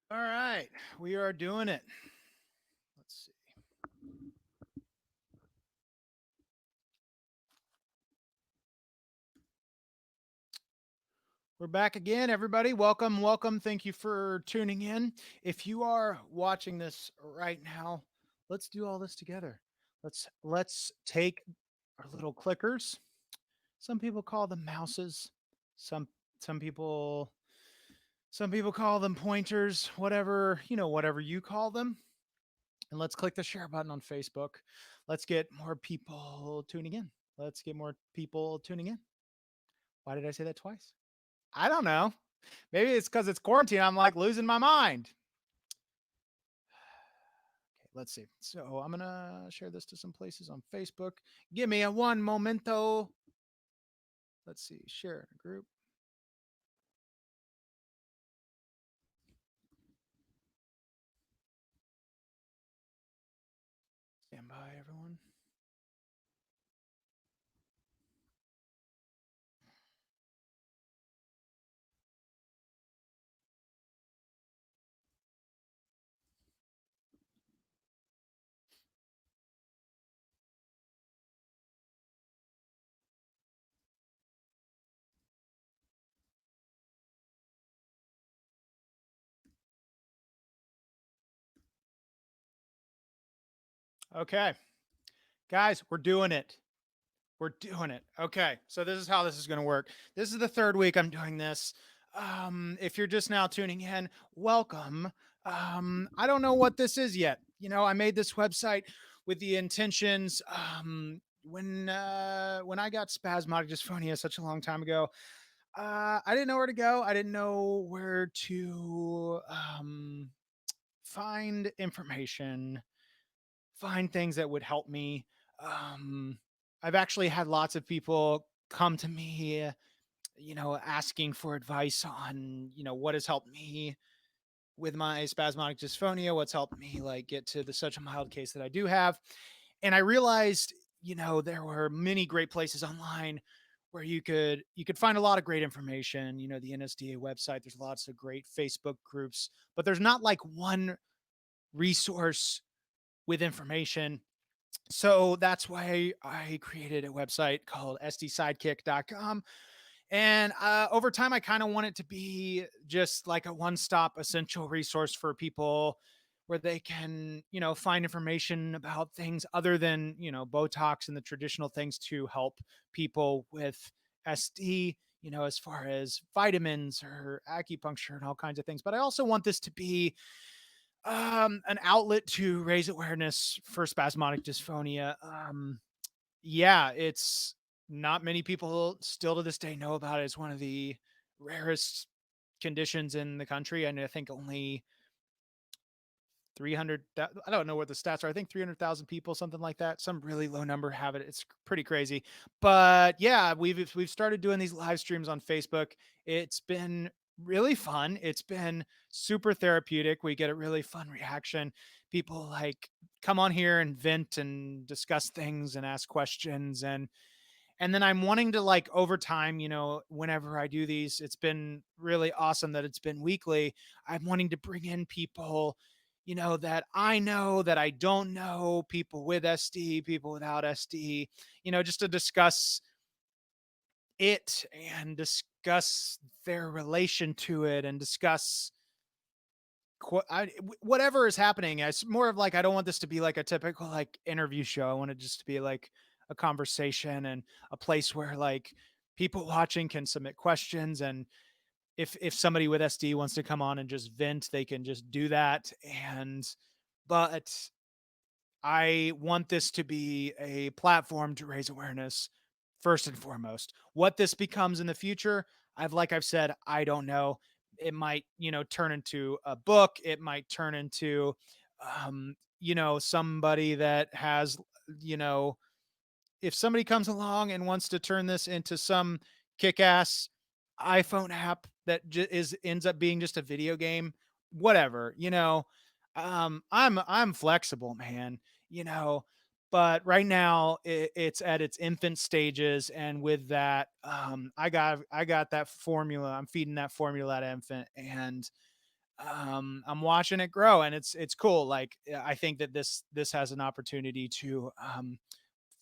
All right, we are doing it. Let's see. We're back again, everybody. Welcome, welcome. Thank you for tuning in. If you are watching this right now, let's do all this together. Let's take our little clickers. Some people call them mouses. Some some people some people call them pointers, whatever you call them. And let's click the share button on Facebook. Let's get more people tuning in. Let's get more people tuning in. Why did I say that twice? I don't know. Maybe it's because it's quarantine. I'm like losing my mind. Okay, let's see. So I'm gonna share this to some places on Facebook. Give me a one momento. Let's see. Share in a group. Stand by, everyone. Okay, guys, we're doing it. We're doing it. Okay, so this is how this is going to work. This is the third week I'm doing this. If you're just now tuning in, welcome. I don't know what this is yet. I made this website with the intentions. When I got spasmodic dysphonia such a long time ago, I didn't know where to go. I didn't know where to find information, find things that would help me. Um, I've actually had lots of people come to me, asking for advice on, what has helped me with my spasmodic dysphonia, what's helped me like get to the such a mild case that I do have. And I realized, there were many great places online where you could find a lot of great information, the NSDA website, there's lots of great Facebook groups, but there's not like one resource with information. So that's why I created a website called sdsidekick.com. And over time, I kind of want it to be just like a one stop essential resource for people where they can, find information about things other than, Botox and the traditional things to help people with SD, as far as vitamins or acupuncture and all kinds of things. But I also want this to be an outlet to raise awareness for spasmodic dysphonia. Yeah, it's not many people still to this day know about it. It's one of the rarest conditions in the country, and I think only 300. I don't know what the stats are. I think 300,000 people, something like that. Some really low number have it. It's pretty crazy. But yeah, we've started doing these live streams on Facebook. It's been really fun. It's been super therapeutic. We get a really fun reaction. People like come on here and vent and discuss things and ask questions, and then I'm wanting to, like, over time, whenever I do these, it's been really awesome that it's been weekly. I'm wanting to bring in people, that I know, that I don't know, people with SD, people without SD, just to discuss it and discuss their relation to it and discuss whatever is happening. It's more of like, I don't want this to be like a typical like interview show. I want it just to be like a conversation and a place where like people watching can submit questions, and if somebody with SD wants to come on and just vent, they can just do that. And but I want this to be a platform to raise awareness first and foremost. What this becomes in the future, I've said, I don't know. It might, turn into a book. It might turn into somebody that has, you know, if somebody comes along and wants to turn this into some kick-ass iPhone app that is ends up being just a video game, whatever, I'm flexible, man, you know, but right now it's at its infant stages, and with that, I got that formula. I'm feeding that formula at infant, and I'm watching it grow, and it's cool. Like I think that this has an opportunity to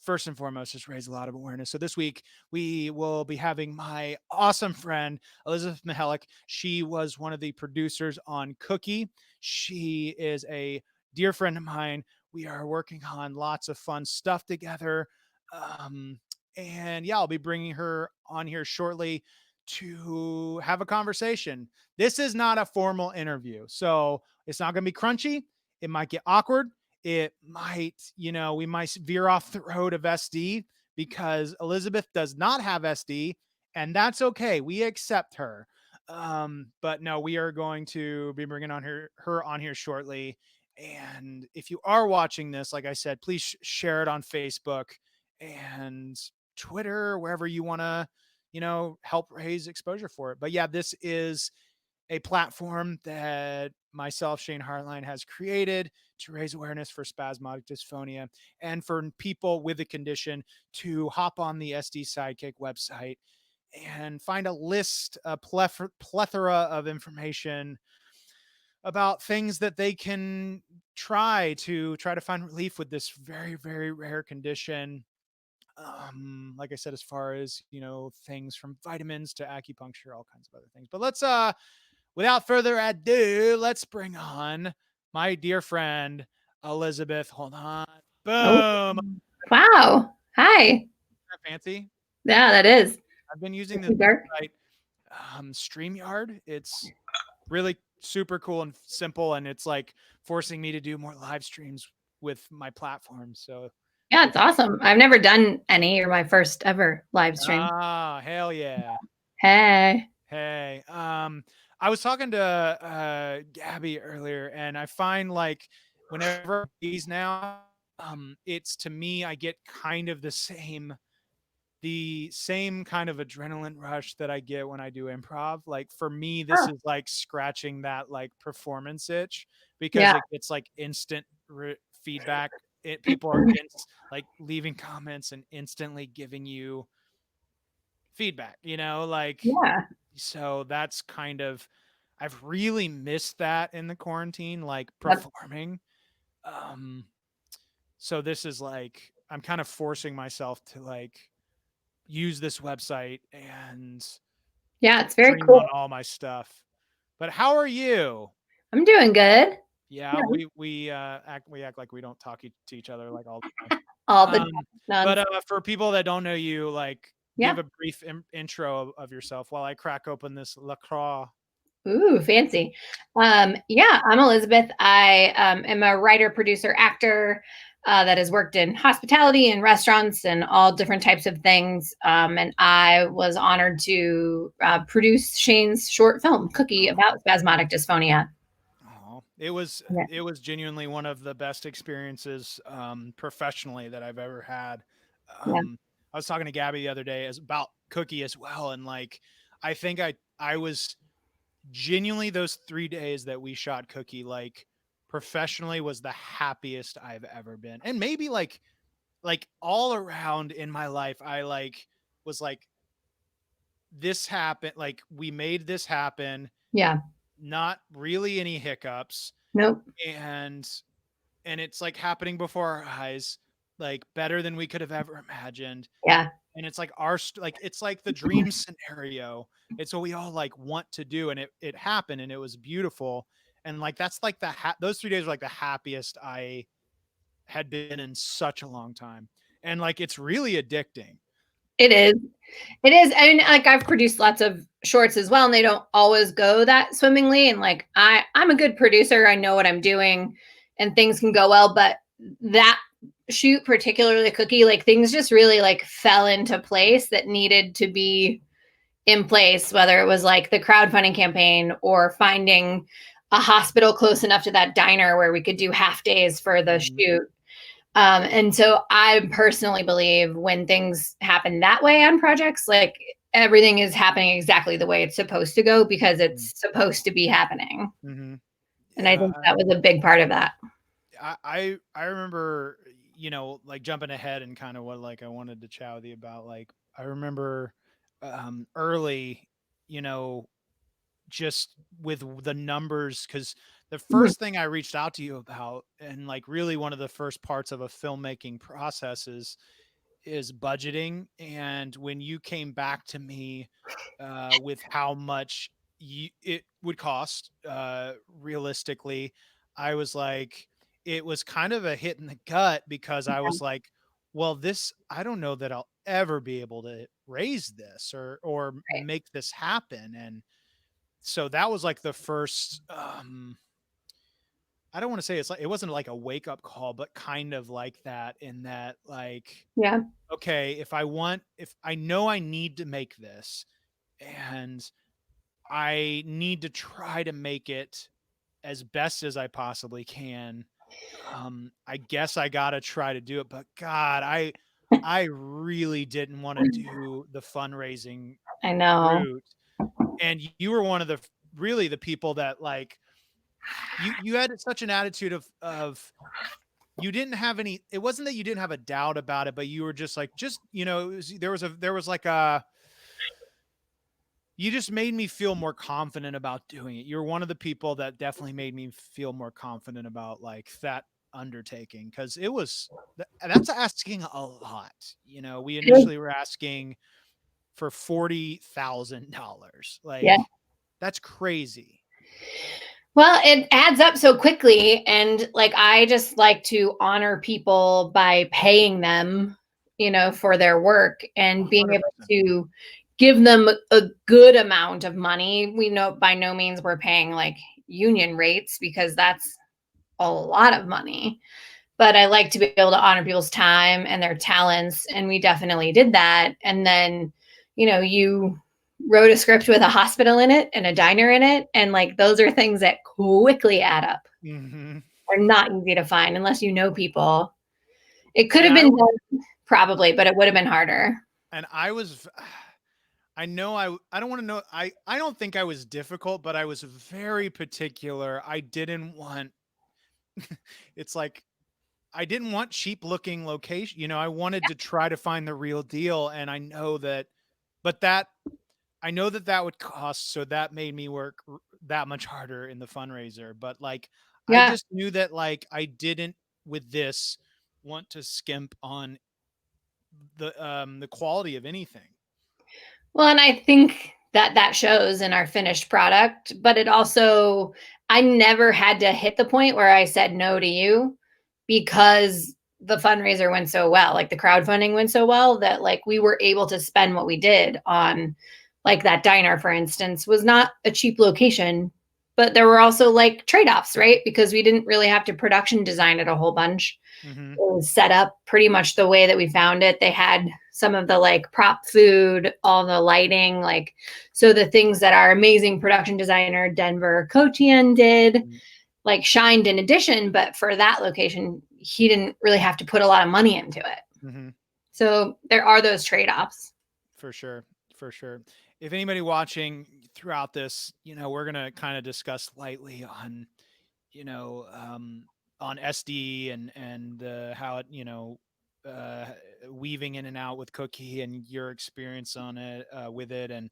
first and foremost just raise a lot of awareness. So this week we will be having my awesome friend Elizabeth Mihelich. She was one of the producers on Cookie. She is a dear friend of mine. We are working on lots of fun stuff together. Um, and yeah, I'll be bringing her on here shortly to have a conversation. This is not a formal interview, so it's not going to be crunchy. It might get awkward. It might, we might veer off the road of SD because Elizabeth does not have SD, and that's okay. We accept her. But no, we are going to be bringing on her on here shortly. And if you are watching this, like I said, please share it on Facebook and Twitter, wherever you want to, help raise exposure for it. But yeah, this is a platform that myself, Shane Hartline, has created to raise awareness for spasmodic dysphonia and for people with the condition to hop on the SD Sidekick website and find a list, a plethora of information about things that they can try to find relief with this very, very rare condition. Like I said, as far as things from vitamins to acupuncture, all kinds of other things. But let's without further ado, let's bring on my dear friend Elizabeth. Hold on. Oh, Boom. wow. Hi. Fancy. Yeah, that is. I've been using this Pretty dark. website, StreamYard. It's really super cool and simple, and it's like forcing me to do more live streams with my platform. So Yeah, it's it's awesome. I've never done any. You're my first ever live stream. hell yeah. Hey. Hey, I was talking to Gabby earlier, and I find like whenever these now, it's to me, I get kind of the same kind of adrenaline rush that I get when I do improv. Like for me, this Oh, is like scratching that like performance itch because yeah. it gets like instant feedback. People are like leaving comments and instantly giving you feedback, like Yeah. so that's kind of I've really missed that in the quarantine, like Yep. performing. Um, so this is like I'm kind of forcing myself to like use this website and Yeah, it's very stream cool. on all my stuff. But how are you? I'm doing good. Yeah, Yeah, we act like we don't talk to each other like all the time. all the Um, but nonsense. for people that don't know you, like give Yeah. a brief intro of yourself while I crack open this LaCroix. Ooh, fancy. Yeah, I'm Elizabeth. I am a writer, producer, actor that has worked in hospitality and restaurants and all different types of things. And I was honored to produce Shane's short film, Cookie, about spasmodic dysphonia. Oh, Yeah. it was genuinely one of the best experiences professionally that I've ever had. Yeah. I was talking to Gabby the other day as about Cookie as well, and like I think I was genuinely those 3 days that we shot Cookie like professionally was the happiest I've ever been, and maybe like all around in my life I like was like this happened, like we made this happen, Yeah. not really any hiccups, Nope. and it's like happening before our eyes, like better than we could have ever imagined. Yeah. And it's like like it's like the dream scenario. It's what we all like want to do, and it happened, and it was beautiful. And like that's like those 3 days were like the happiest I had been in such a long time, and like it's really addicting. It is. It is. I mean, like I've produced lots of shorts as well, and they don't always go that swimmingly. And like I'm a good producer. I know what I'm doing, and things can go well. But that shoot, particularly Cookie, like things just really like fell into place that needed to be in place. Whether it was like the crowdfunding campaign or finding a hospital close enough to that diner where we could do half days for the Mhm, shoot. And so I personally believe when things happen that way on projects, like everything is happening exactly the way it's supposed to go because mhm, it's supposed to be happening. mhm. And I Yeah, think that was a big part of that. I remember, like jumping ahead and kind of what like I wanted to chat with you about. Like I remember early, you know, just with the numbers, because the Mhm. first thing I reached out to you about, and like really one of the first parts of a filmmaking process is budgeting. And when you came back to me with how much it would cost realistically, I was like, it was kind of a hit in the gut, because I was like, well, this, I don't know that I'll ever be able to raise this or Right. make this happen. And so that was like the first I don't want to say it's like, it wasn't like a wake up call, but kind of like that, in that like, Yeah. okay, if I know I need to make this, and I need to try to make it as best as I possibly can, I guess I got to try to do it. But God, I really didn't want to do the fundraising I know. route. And you were one of the really the people that like, you had such an attitude of you didn't have any, it wasn't that you didn't have a doubt about it, but you were just like, just, there was like a, you just made me feel more confident about doing it. You're one of the people that definitely made me feel more confident about like that undertaking, because it was that's asking a lot. We It is. initially were asking for $40,000. Yeah. Like, that's crazy. Well, it adds up so quickly. And like, I just like to honor people by paying them, for their work and being able 100%. to give them a good amount of money. We know by no means we're paying like union rates because that's a lot of money. But I like to be able to honor people's time and their talents. And we definitely did that. And then, you wrote a script with a hospital in it and a diner in it. And like those are things that quickly add up. Hmm. Are not easy to find unless you know people. It could And have been done probably, but it would have been harder. I was I know I don't want to know, I don't think I was difficult, but I was very particular. I didn't want it's like, I didn't want cheap looking location. I wanted to try to find the real deal, and I know that, but that I know that that would cost, so that made me work that much harder in the fundraiser. But like, I Yeah. just knew that like I didn't with this want to skimp on the quality of anything. Well, and I think that that shows in our finished product, but it also, I never had to hit the point where I said no to you because the fundraiser went so well. Like the crowdfunding went so well that like we were able to spend what we did on like that diner, for instance, was not a cheap location, but there were also like trade-offs, right? Because we didn't really have to production design it a whole bunch. Hmm. Was set up pretty much the way that we found it. They had some of the like prop food, all the lighting, like so the things that our amazing production designer Denver Kochian did, like shined in addition, but for that location, he didn't really have to put a lot of money into it. Hmm. So there are those trade-offs. For sure. For sure. If anybody watching throughout this, we're gonna kind of discuss lightly you know, um, on SD and how it, uh, weaving in and out with Cookie and your experience on it with it, and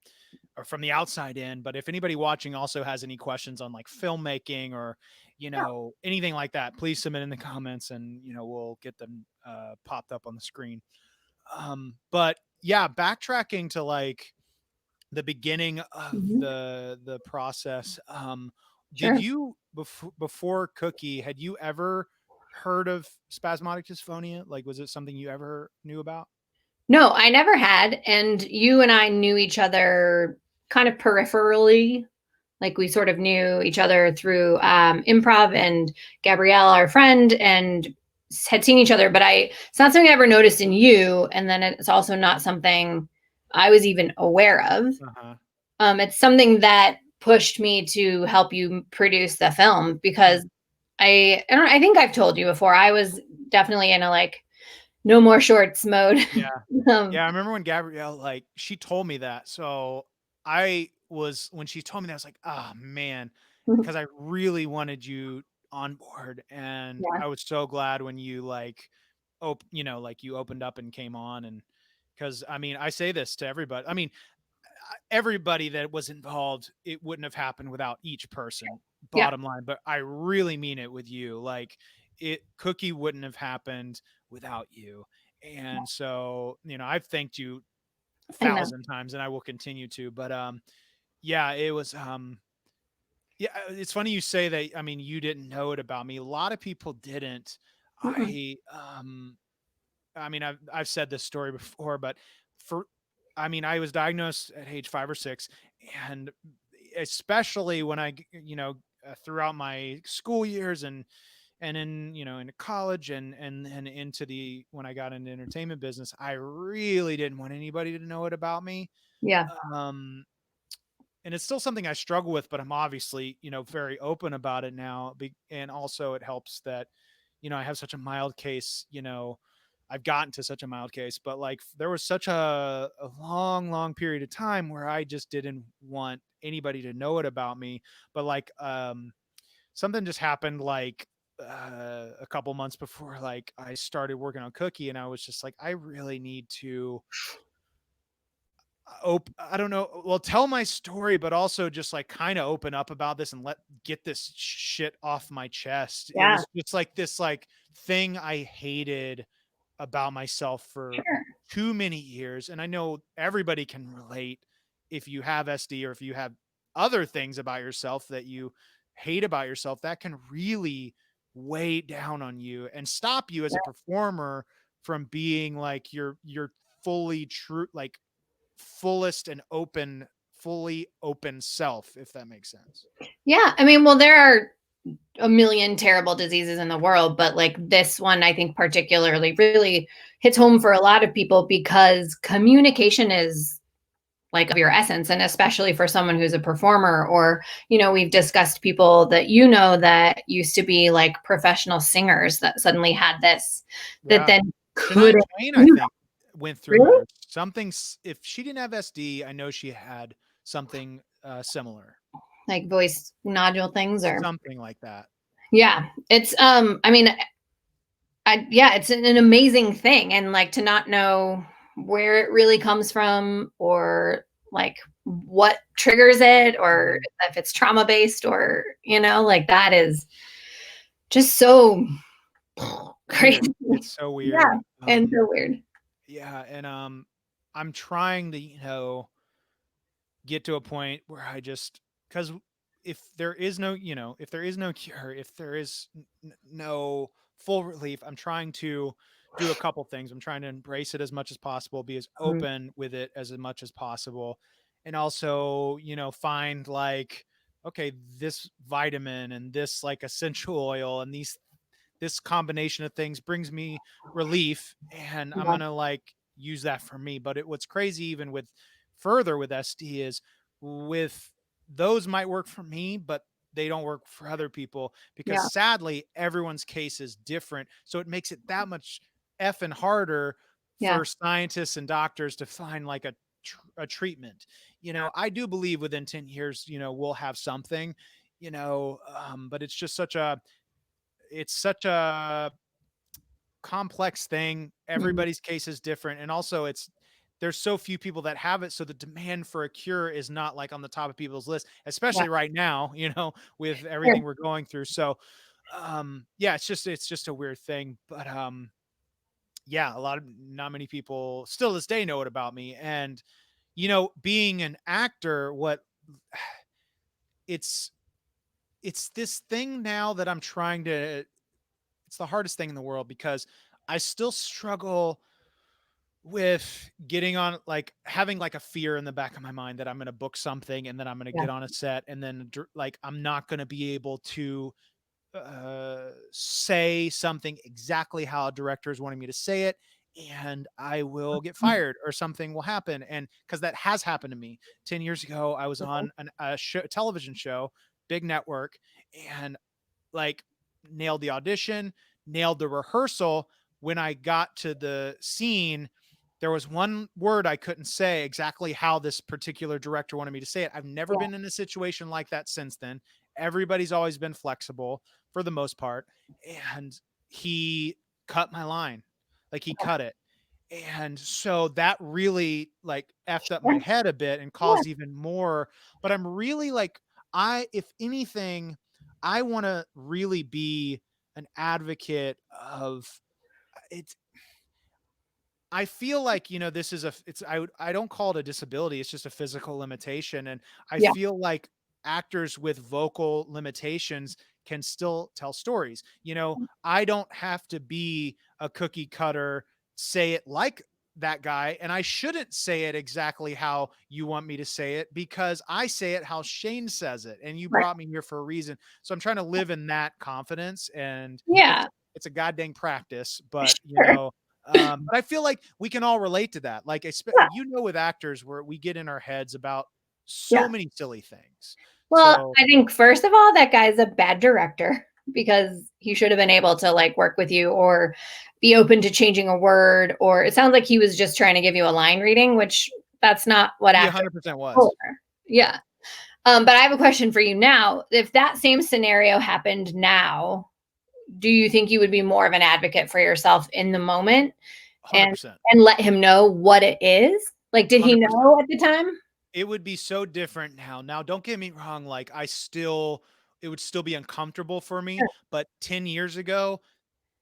or from the outside in. But if anybody watching also has any questions on like filmmaking or anything like that, please submit in the comments, and we'll get them popped up on the screen. But yeah, backtracking to like the beginning of Mhm. the process. Did Sure. you before Cookie, had you ever heard of spasmodic dysphonia? Like, was it something you ever knew about? No, I never had. And you and I knew each other kind of peripherally. Like we sort of knew each other through improv and Gabrielle, our friend, and had seen each other. But it's not something I ever noticed in you. And then it's also not something I was even aware of. Uh-huh. It's something that pushed me to help you produce the film because Mm. I think I've told you before, I was definitely in a like no more shorts mode. Yeah. um, Yeah, I remember when Gabrielle, like, she told me that. So when she told me that, I was like, "Ah, man," because I really wanted you on board, and yeah. I was so glad when you like, like you opened up and came on, and because I mean, I say this to everybody. I mean, everybody that was involved, it wouldn't have happened without each person, Yeah. bottom line. But I really mean it with you. Like, Cookie wouldn't have happened without you. And so, I've thanked you a I know. thousand times and I will continue to. But yeah, it was yeah, it's funny you say that. I mean, you didn't know it about me. A lot of people didn't. Mm-mm. I mean, I've said this story before, but for I mean, I was diagnosed at age 5 or 6, and especially when throughout my school years and into college and into the when I got into entertainment business, I really didn't want anybody to know it about me. Yeah. Um and it's still something I struggle with, but I'm obviously, very open about it now. And also it helps that, I have such a mild case, I've gotten to such a mild case, but like there was such a long, long period of time where I just didn't want anybody to know it about me. But like, something just happened like, a couple months before like I started working on Cookie, and I was just like, I really need to I don't know. Well, tell my story, but also just like kind of open up about this and get this shit off my chest. It Yeah. was just like this like thing I hated about myself for Sure. too many years. And I know everybody can relate if you have SD or if you have other things about yourself that you hate about yourself, that can really weigh down on you and stop you as a performer from being like your fully true, like fullest and fully open self, if that makes sense. Yeah. I mean, well, there are a million terrible diseases in the world, but like this one, I think particularly really hits home for a lot of people because communication is like of your essence, and especially for someone who's a performer. Or we've discussed people that that used to be like professional singers that suddenly had this, that Yeah. then Shania couldn't Twain, I you know, think, went through really her something. If she didn't have SD, I know she had something similar, like voice nodule things. Or something like that. yeah, it's I mean, yeah, it's an amazing thing, and like to not know where it really comes from, or like what triggers it, or Mhm. if it's trauma based, or like that is just so Weird. crazy. It's so Yeah, weird. and so weird. Yeah, and I'm trying to, get to a point where I just because if there is no, if there is no cure, if there is no full relief, I'm trying to do a couple things. I'm trying to embrace it as much as possible, be as Mhm. open with it as much as possible, and also, find like, okay, this vitamin and this like essential oil and this combination of things brings me relief, and I'm Yeah, gonna like use that for me. But what's crazy even with further with SD is with those might work for me, but they don't work for other people because yeah, sadly everyone's case is different. So it makes it that much effing harder yeah, for scientists and doctors to find like a treatment. I do believe within 10 years, we'll have something, but it's such a complex thing. mhm, Everybody's case is different. And also there's so few people that have it. So the demand for a cure is not like on the top of people's list, yeah, especially right now, with sure, everything we're going through. So yeah, it's just a weird thing. But yeah, not many people still this day know it about me. And being an actor, what it's it's this thing now that I'm trying to it's the hardest thing in the world because I still struggle with getting on, like having like a fear in the back of my mind that I'm going to book something and then I'm going to yeah, get on a set and then like I'm not going to be able to say something exactly how a director is wanting me to say it, and I will get mhm, fired or something will happen. And because that has happened to me 10 years ago, I was okay, on a television show, big network, and like nailed the audition, nailed the rehearsal. When I got to the scene, there was one word I couldn't say exactly how this particular director wanted me to say it. I've never yeah, been in a situation like that since then. Everybody's always been flexible for the most part. And he cut my line. Like he cut it. And so that really like effed up Yeah. my head a bit and Yeah. caused even more. But I'm really like, if anything, I want to really be an advocate of it's. I feel like, this is I don't call it a disability, it's just a physical limitation, and I Yeah. feel like actors with vocal limitations can still tell stories. I don't have to be a cookie cutter, say it like that guy, and I shouldn't say it exactly how you want me to say it because I say it how Shane says it, and you Right. brought me here for a reason. So I'm trying to live in that confidence, and it's Yeah. it's a goddamn practice, but Sure. but I feel like we can all relate to that. Like, Yeah. with actors where we get in our heads about so Yeah. many silly things. Well, So I think first of all, that guy's a bad director because he should have been able to like work with you or be open to changing a word. Or it sounds like he was just trying to give you a line reading, which that's not what he actors 100% are was. for. Yeah. But I have a question for you now. If that same scenario happened now, do you think you would be more of an advocate for yourself in the moment and 100%. let him know what it is? Like, did he 100%. know at the time? It would be so different now. Now, don't get me wrong, like it would still be uncomfortable for me, Sure. but 10 years ago,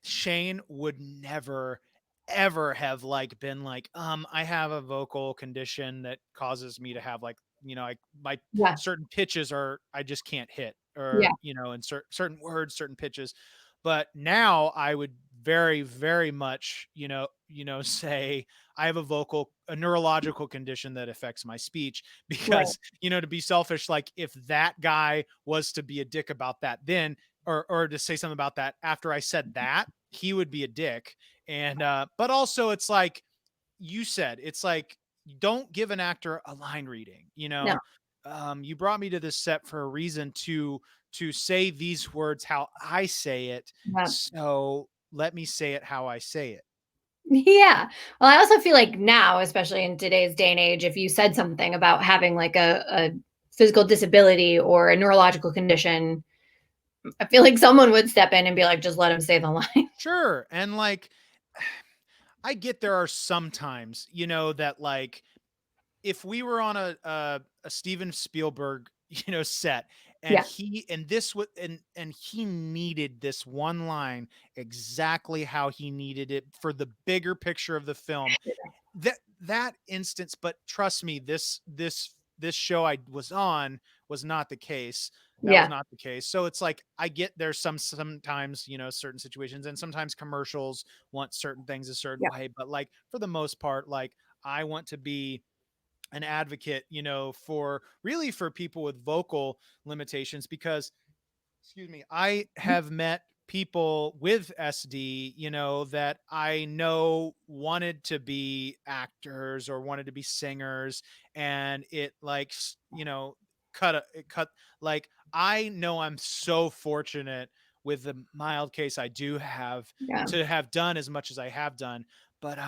Shane would never ever have like been like, I have a vocal condition that causes me to have like, like my Yeah. certain pitches are I just can't hit Yeah. or, in certain words, certain pitches. But now I would very, very much, say I have a neurological condition that affects my speech Right. because, to be selfish, like if that guy was to be a dick about that, then or to say something about that after I said that, he would be a dick. And but also it's like you said, it's like don't give an actor a line reading. No. You brought me to this set for a reason to say these words how I say it. Yeah. So let me say it how I say it. Yeah. Well, I also feel like now, especially in today's day and age, if you said something about having like a physical disability or a neurological condition, I feel like someone would step in and be like, just let him say the line. Sure. And like I get there are some times, that like if we were on a Steven Spielberg, set and Yeah. he and this was and he needed this one line exactly how he needed it for the bigger picture of the film. That instance, but trust me, this show I was on was not the case. That was Yeah. not the case. So it's like I get there's sometimes, certain situations and sometimes commercials want certain things a certain Yeah. way, but like for the most part, like I want to be an advocate, for people with vocal limitations because excuse me, I have met people with SD, that I know wanted to be actors or wanted to be singers and it like, it cut like I know I'm so fortunate with the mild case I do have Yeah. to have done as much as I have done, but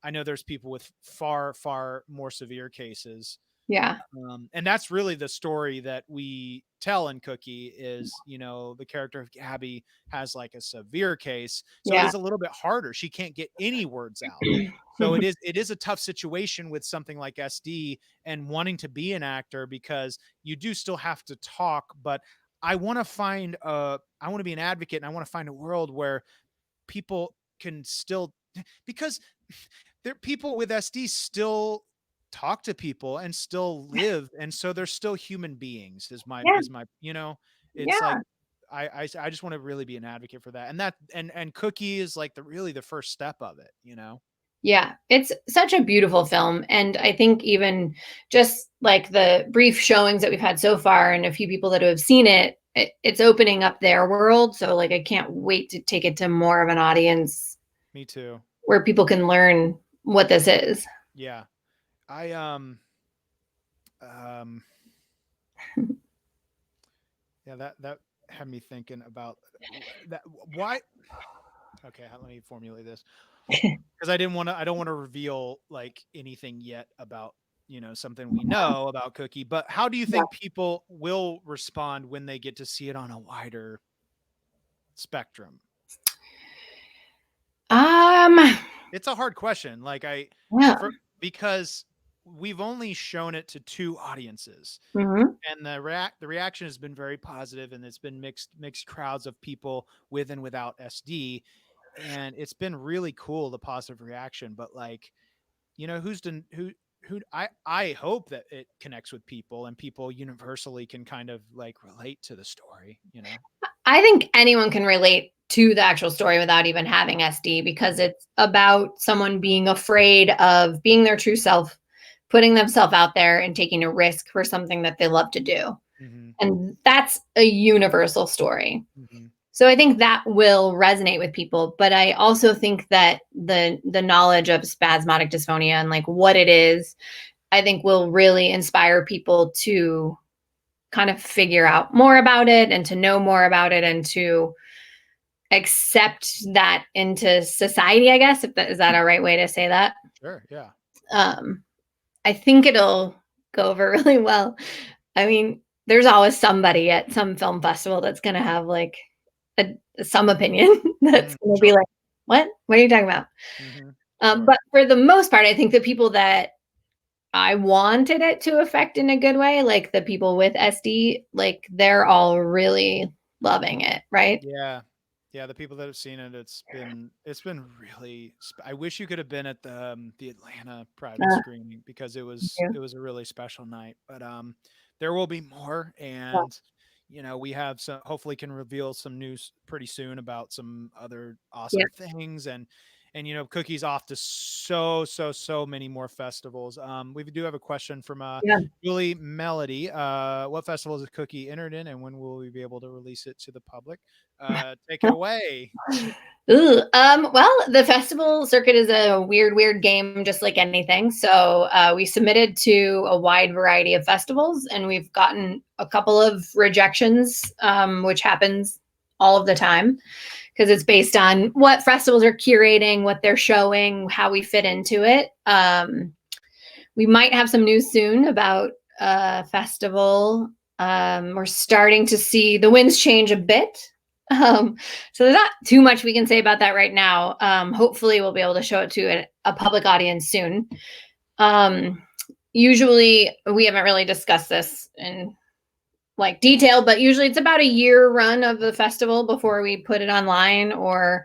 I know there's people with far far more severe cases, Yeah. and that's really the story that we tell in Cookie is, the character of Gabby has like a severe case. So it Yeah. is a little bit harder. She can't get any words out. So it is a tough situation with something like SD and wanting to be an actor because you do still have to talk, but I want to be an advocate and I want to find a world where people can still because there people with SD still talk to people and still live, and so they're still human beings Yeah. is my it's Yeah. like I just want to really be an advocate for that. And that and Cookie is like the first step of it. Yeah, it's such a beautiful film, and I think even just, like, the brief showings that we've had so far and a few people that have seen it's opening up their world, so, like, I can't wait to take it to more of an audience Me too. where people can learn what this is. Yeah. I um yeah, that had me thinking about that why okay, let me formulate this. Because I don't want to reveal like anything yet about, something we know about Cookie, but how do you Yeah. think people will respond when they get to see it on a wider spectrum? Um, It's a hard question. Like Yeah. for because we've only shown it to 2 audiences, Hmm. and the reaction has been very positive, and it's been mixed crowds of people with and without SD, and it's been really cool, the positive reaction. But like, who's done who I hope that it connects with people and people universally can kind of like relate to the story. I think anyone can relate to the actual story without even having SD because Mhm. it's about someone being afraid of being their true self, putting themselves out there and taking a risk for something that they love to do. Mhm. And that's a universal story. Mhm. So I think that will resonate with people, but I also think that the knowledge of spasmodic dysphonia and like what it is, I think will really inspire people to kind of figure out more about it and to know more about it and to accept that into society, I guess, if that is that a right way to say that. Sure, yeah. Um, I think it'll go over really well. I mean, there's always somebody at some film festival that's going to have like some opinion that's going to be Sure. like, what? What are you talking about? Mhm. But Sure. for the most part, I think the people that I wanted it to affect in a good way, like the people with SD, like they're all really loving it, right? Yeah. Yeah, the people that have seen it, it's been really I wish you could have been at the Atlanta private Uh, screening because it was yeah, it was a really special night. But there will be more, yeah, and we have some, hopefully can reveal some news pretty soon about some other yeah, awesome things. And Cookie's off to so many more festivals. We do have a question from yeah. Julie Melody. What festivals is Cookie entered in, and when will we be able to release it to the public? Take it away. Ooh, well, the festival circuit is a weird, weird game, just like anything. So we submitted to a wide variety of festivals, and we've gotten a couple of rejections, which happens all of the time because it's based on what festivals are curating, what they're showing, how we fit into it. We might have some news soon about a festival. We're starting to see the winds change a bit. So there's not too much we can say about that right now. Hopefully, we'll be able to show it to a public audience soon. Um, Usually, we haven't really discussed this in like detail, but usually it's about a year run of the festival before we put it online or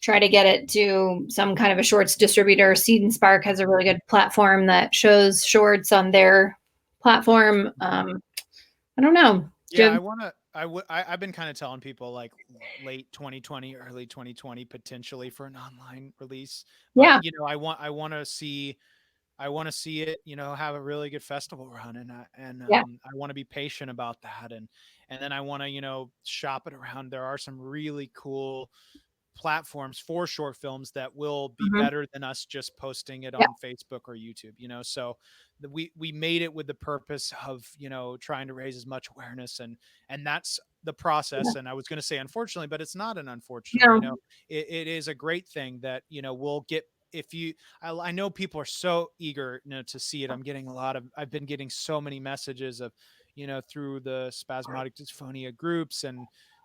try to get it to some kind of a shorts distributor. Seed and Spark has a really good platform that shows shorts on their platform. I don't know. Yeah, Jim. I've been kind of telling people like late 2020, early 2020 potentially for an online release. But Yeah, I want to see it, have a really good festival run, yeah, I want to be patient about that, and then I want to, shop it around. There are some really cool platforms for short films that will be mhm, better than us just posting it yeah, on Facebook or YouTube. So we made it with the purpose of, trying to raise as much awareness, and that's the yeah. process. And I was going to say unfortunately, but it's not an unfortunately. No, It is a great thing that, we'll get. If you I know people are so eager, to see it. I've been getting so many messages of, through the spasmodic dysphonia groups and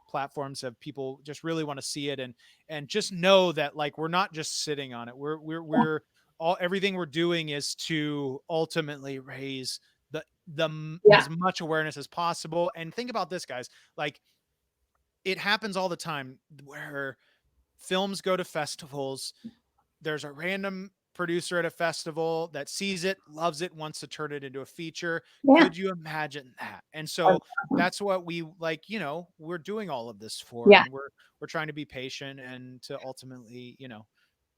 platforms of people just really want to see it, and just know that like we're not just sitting on it. We're all everything we're doing is to ultimately raise yeah, as much awareness as possible. And think about this, guys. Like, it happens all the time where films go to festivals. There's a random producer at a festival that sees it, loves it, wants to turn it into a feature. yeah, Could you imagine that? And that's so awesome. that's what we like, we're doing all of this for, Yeah, and we're trying to be patient and to ultimately,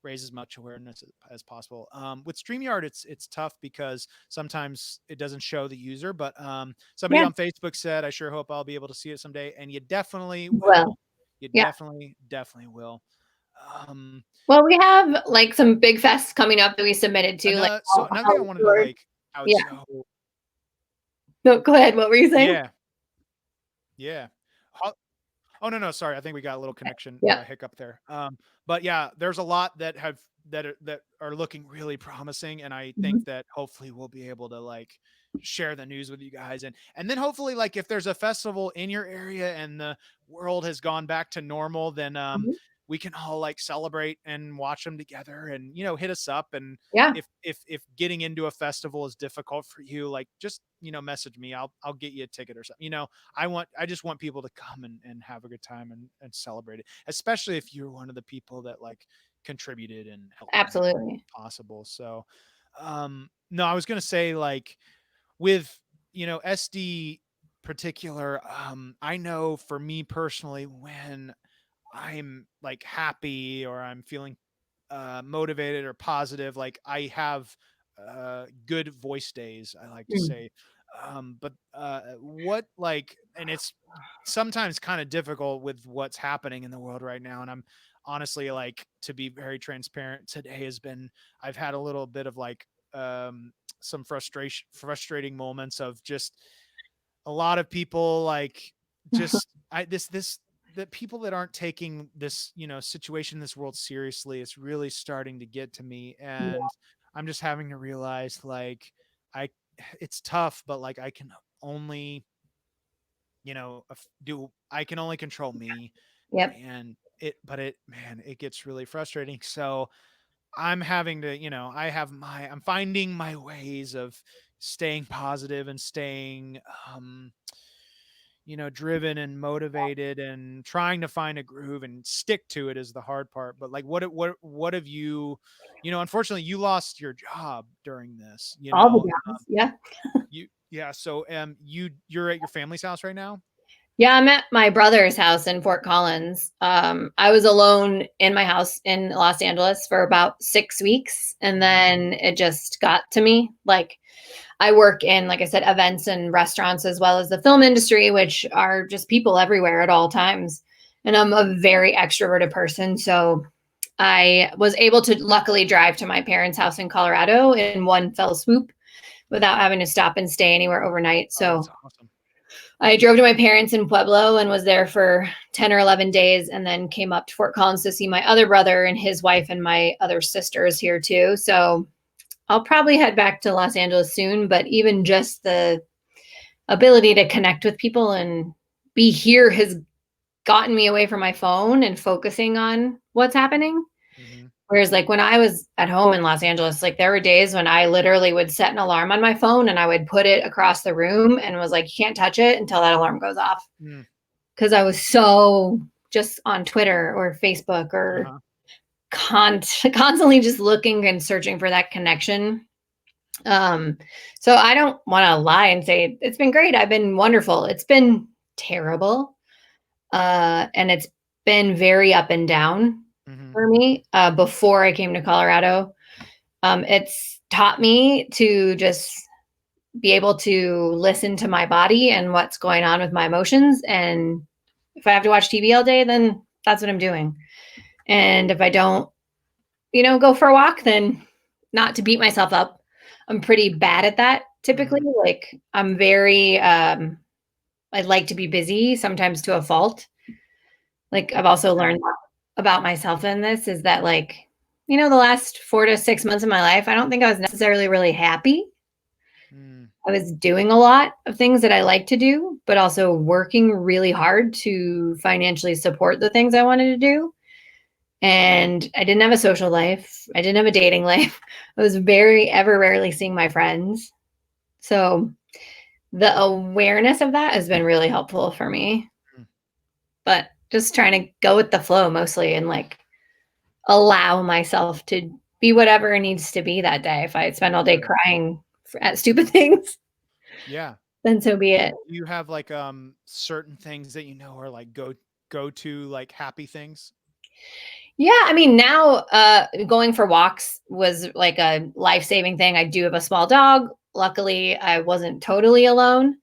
raise as much awareness as possible. With StreamYard, it's tough because sometimes it doesn't show the user, but somebody yeah. on Facebook said, "I sure hope I'll be able to see it someday," and you definitely Well, will. You yeah. definitely will. Um, Well, we have like some big fests coming up that we submitted to, like so another thing I wanted to Hollywood. like out. Yeah. So No, go ahead. What were you saying? yeah, yeah. Oh, no, no, sorry. I think we got a little connection Yeah. hiccup there. But yeah, there's a lot that are looking really promising, and I Mhm, think that hopefully we'll be able to like share the news with you guys, and then hopefully like if there's a festival in your area and the world has gone back to normal, then mhm. we can all like celebrate and watch them together, and hit us up. And Yeah, if getting into a festival is difficult for you, like just message me. I'll get you a ticket or something. I just want people to come and have a good time and celebrate it, especially if you're one of the people that like contributed and helped make it absolutely. possible. So no, I was gonna say, like, with SD particular, I know for me personally, when I'm like happy or I'm feeling motivated or positive, like I have good voice days, I like to Mm. say. But what, like, and it's sometimes kind of difficult with what's happening in the world right now. And I'm honestly, like, to be very transparent, today has been, I've had a little bit of like some frustrating moments of just a lot of people, like, just I this the people that aren't taking this situation in this world seriously, it's really starting to get to me. Yeah. And I'm just having to realize, like, I it's tough, but like I can only do I can only control me. Yep. And it man, it gets really frustrating. So I'm having to, I'm finding my ways of staying positive and staying, driven and motivated, and trying to find a groove and stick to it is the hard part. But like, what have you, unfortunately you lost your job during this, All the jobs. Yeah. yeah. So, you're at your family's house right now? Yeah, I'm at my brother's house in Fort Collins. I was alone in my house in Los Angeles for about 6 weeks, and Hmm. then it just got to me. Like, I work in, like I said, events and restaurants, as well as the film industry, which are just people everywhere at all times. And I'm a very extroverted person. So I was able to luckily drive to my parents' house in Colorado in one fell swoop without having to stop and stay anywhere overnight. Oh, that's So awesome. I drove to my parents in Pueblo and was there for 10 or 11 days, and then came up to Fort Collins to see my other brother and his wife, and my other sisters here too. So I'll probably head back to Los Angeles soon, but even just the ability to connect with people and be here has gotten me away from my phone and focusing on what's happening. Hmm. Whereas, like, when I was at home in Los Angeles, like, there were days when I literally would set an alarm on my phone and I would put it across the room and was like, you can't touch it until that alarm goes off. Mm. Because I was so just on Twitter or Facebook or Uh-huh. constantly just looking and searching for that connection. Um, so I don't want to lie and say it's been great. I've been wonderful. It's been terrible. And it's been very up and down Hmm. for me. Before I came to Colorado, it's taught me to just be able to listen to my body and what's going on with my emotions. And if I have to watch TV all day, then that's what I'm doing. And if I don't, go for a walk, then not to beat myself up. I'm pretty bad at that typically. Hmm. Like, I'm very I like to be busy, sometimes to a fault. Like, I've also Yeah. learned about myself in this is that, like, the last 4 to 6 months of my life, I don't think I was necessarily really happy. Mm. I was doing a lot of things that I like to do, but also working really hard to financially support the things I wanted to do. And I didn't have a social life. I didn't have a dating life. I was very, ever rarely seeing my friends. So the awareness of that has been really helpful for me. Mm. But just trying to go with the flow mostly, and like allow myself to be whatever it needs to be that day. If I spend all day Sure. crying at stupid things, Yeah. then so be it. Do you have like certain things that are like go to, like, happy things? Yeah, I mean, now going for walks was like a life-saving thing. I do have a small dog. Luckily, I wasn't totally alone.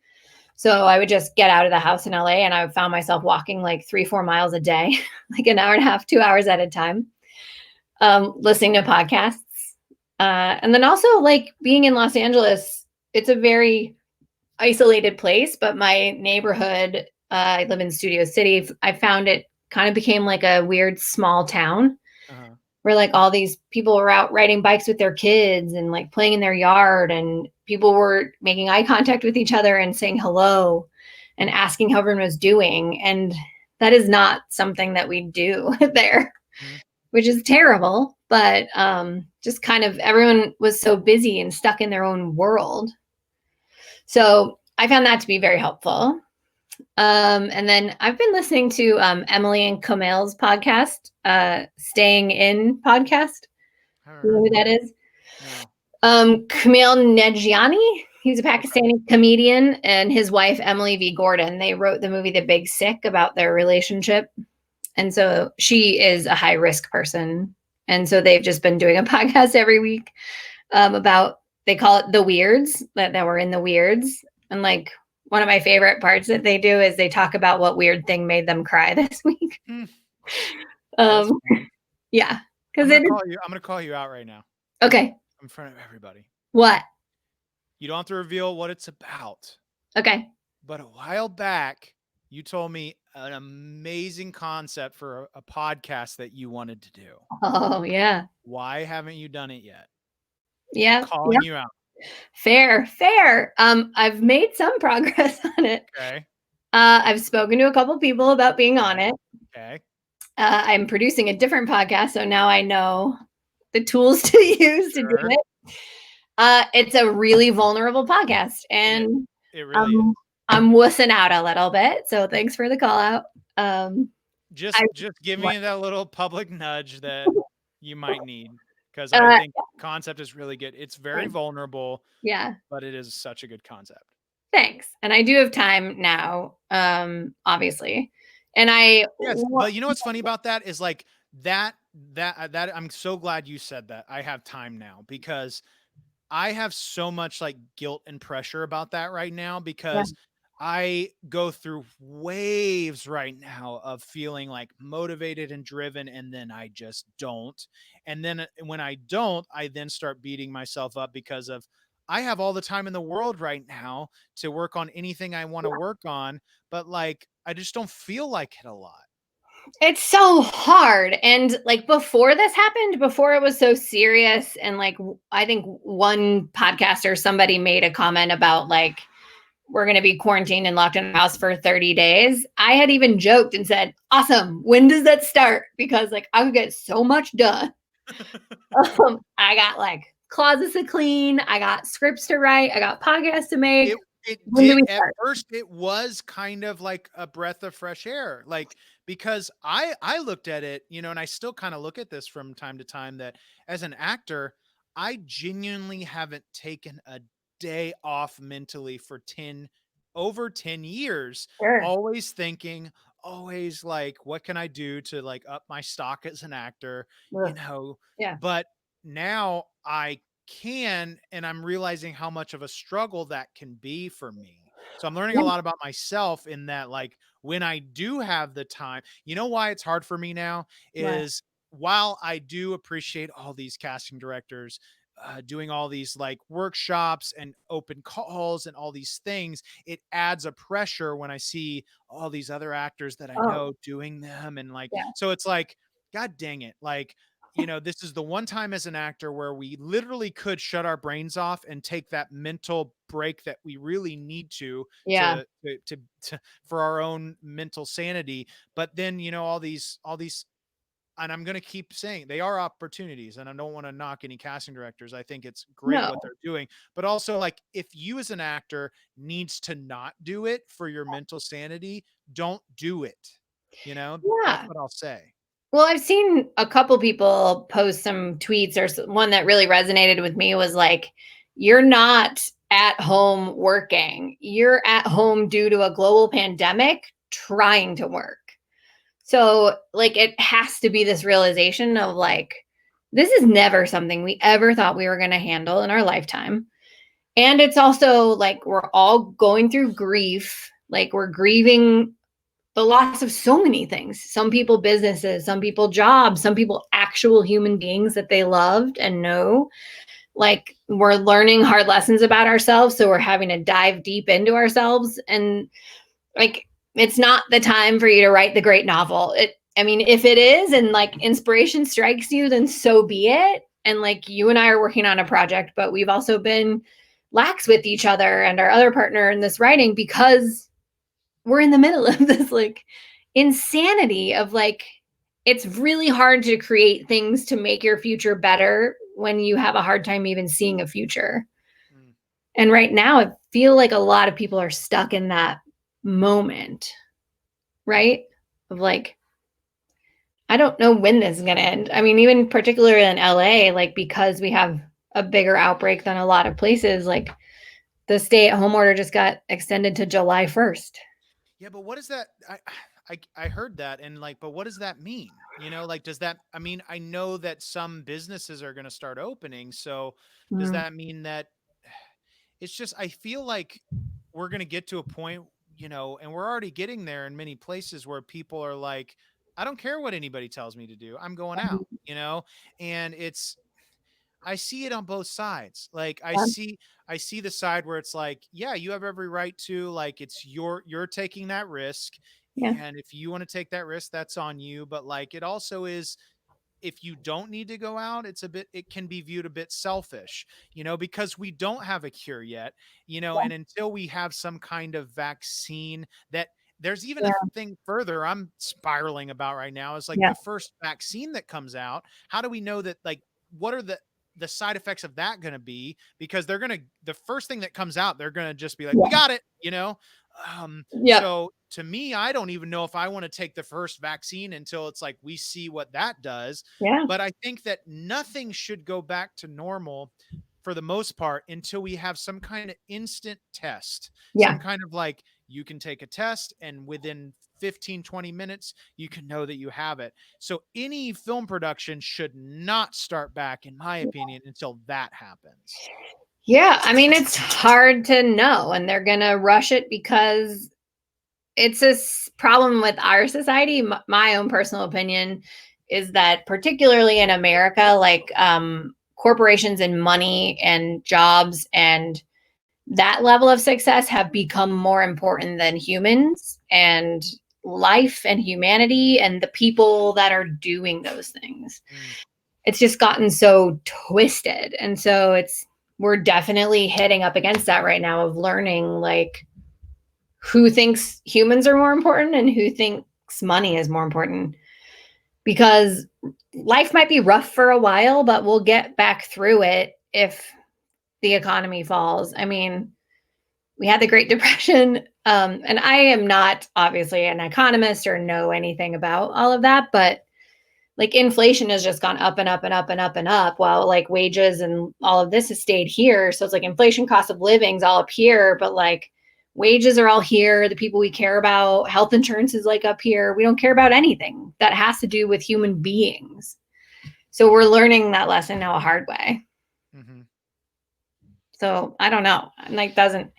So I would just get out of the house in LA, and I found myself walking like 3, 4 miles a day, like an hour and a half, 2 hours at a time, listening to podcasts. And then also, like, being in Los Angeles, it's a very isolated place, but my neighborhood, I live in Studio City. I found it kind of became like a weird small town Uh-huh. where, like, all these people were out riding bikes with their kids and like playing in their yard, and people were making eye contact with each other and saying hello and asking how everyone was doing. And that is not something that we do there, Mhm. which is terrible. But just kind of everyone was so busy and stuck in their own world. So I found that to be very helpful. And then I've been listening to Emily and Kamel's podcast, Staying In podcast. I haven't You know heard who that. that is? No. Kamel Nanjiani. He's a Okay. Pakistani comedian, and his wife Emily V. Gordon. They wrote the movie The Big Sick about their relationship, and so she is a high risk person, and so they've just been doing a podcast every week about, they call it the weirds, that were in the weirds, and like one of my favorite parts that they do is they talk about what weird thing made them cry this week. Hmm. That's Um, funny. yeah, I'm because gonna it call you. I'm gonna call you out right now okay. in front of everybody. What? You don't have to reveal what it's about. Okay. But a while back, you told me an amazing concept for a podcast that you wanted to do. Oh yeah. Why haven't you done it yet? Yeah. Calling you out. Fair, fair. I've made some progress on it. Okay. I've spoken to a couple people about being on Okay. it. Okay. I'm producing a different podcast, so now I know the tools to use to do Sure. it. It's a really vulnerable podcast, It is. and It really is. I'm wussing out a little bit. So thanks for the call out. I Just give what? me that little public nudge that you might need because I Uh, think concept is really good. It's very thanks. vulnerable, Yeah, but it is such a good concept. thanks. And I do have time now, obviously, and I Yes, but you know what's funny about that is like that I'm so glad you said that. I have time now because I have so much like guilt and pressure about that right now yeah. because I go through waves right now of feeling like motivated and driven, and then I just don't. And then when I don't, I then start beating myself up because of I have all the time in the world right now to work on anything I want to work on, but like I just don't feel like it a lot. It's so hard. And like before this happened, before it was so serious, and like I think one podcaster, somebody made a comment about like, we're going to be quarantined and locked in a house for 30 days. I had even joked and said, awesome. When does that start? Because like I could get so much done. I got like closets to clean. I got scripts to write. I got podcasts to make. It When do did we at start? first it was kind of like a breath of fresh air, like because I looked at it, you know, and I still kind of look at this from time to time that as an actor, I genuinely haven't taken a day off mentally for 10 over 10 years, Sure. always thinking, always like what can I do to like up my stock as an actor, you Ugh. know, Yeah. but now I can, and I'm realizing how much of a struggle that can be for me. So I'm learning a Yeah. lot about myself in that, like, when I do have the time, you know why it's hard for me now What? is while I do appreciate all these casting directors doing all these like workshops and open calls and all these things, it adds a pressure when I see all these other actors that I Oh, know doing them. And like, yeah. so it's like, God dang it. Like, you know, this is the one time as an actor where we literally could shut our brains off and take that mental break that we really need Yeah. to for our own mental sanity. But then, you know, all these and I'm going to keep saying they are opportunities and I don't want to knock any casting directors. I think it's great what No. they're doing, but also like if you as an actor needs to not do it for your mental sanity, don't do it. You know, that's Yeah. what I'll say. Well, I've seen a couple people post some tweets, or one that really resonated with me was like, you're not at home working. You're at home due to a global pandemic trying to work. So, like, it has to be this realization of like, this is never something we ever thought we were going to handle in our lifetime. And it's also like we're all going through grief. Like, we're grieving the loss of so many things. Some people businesses, some people jobs, some people actual human beings that they loved and know. Like, we're learning hard lessons about ourselves, so we're having to dive deep into ourselves, and like it's not the time for you to write the great novel. I mean, if it is and like inspiration strikes you, then so be it. And like you and I are working on a project, but we've also been lax with each other and our other partner in this writing because we're in the middle of this like insanity of like, it's really hard to create things to make your future better when you have a hard time even seeing a future. Mm. And right now, I feel like a lot of people are stuck in that moment, right? Of like, I don't know when this is going to end. I mean, even particularly in LA, like because we have a bigger outbreak than a lot of places, like the stay-at-home order just got extended to July 1st. Yeah, but what is that? I heard that, and like, but what does that mean? You know, like, does that? I mean, I know that some businesses are going to start opening. So, does Mm, that mean that it's just? I feel like we're going to get to a point, you know, and we're already getting there in many places where people are like, I don't care what anybody tells me to do. I'm going out. You know, and it's I see it on both sides. Like yeah, I see the side where it's like, yeah, you have every right to, like, it's you're taking that risk, yeah, and if you want to take that risk, that's on you, but like it also is, if you don't need to go out, it can be viewed a bit selfish, you know, because we don't have a cure yet, you know, yeah, and until we have some kind of vaccine that, there's even a yeah, thing further I'm spiraling about right now is like yeah, the first vaccine that comes out. How do we know that, like, what are the side effects of that going to be? Because the first thing that comes out, they're going to just be like, we yeah, got it, you know? yeah, So to me, I don't even know if I want to take the first vaccine until it's like we see what that does. yeah, But I think that nothing should go back to normal for the most part until we have some kind of instant test, some yeah. kind of like, you can take a test and within 15-20 minutes you can know that you have it. So any film production should not start back, in my opinion, until that happens. Yeah, I mean, it's hard to know, and they're gonna rush it because it's a problem with our society. My own personal opinion is that, particularly in America, like corporations and money and jobs and that level of success have become more important than humans and life and humanity and the people that are doing those things. Mm. It's just gotten so twisted. And so we're definitely hitting up against that right now of learning like who thinks humans are more important and who thinks money is more important, because life might be rough for a while, but we'll get back through it if the economy falls. I mean, we had the Great Depression, and I am not obviously an economist or know anything about all of that, but like inflation has just gone up and up and up and up and up while like wages and all of this has stayed here. So it's like inflation, cost of living's all up here, but like wages are all here. The people we care about, health insurance is like up here. We don't care about anything that has to do with human beings. So we're learning that lesson now a hard way. Mm-hmm. So I don't know. Like doesn't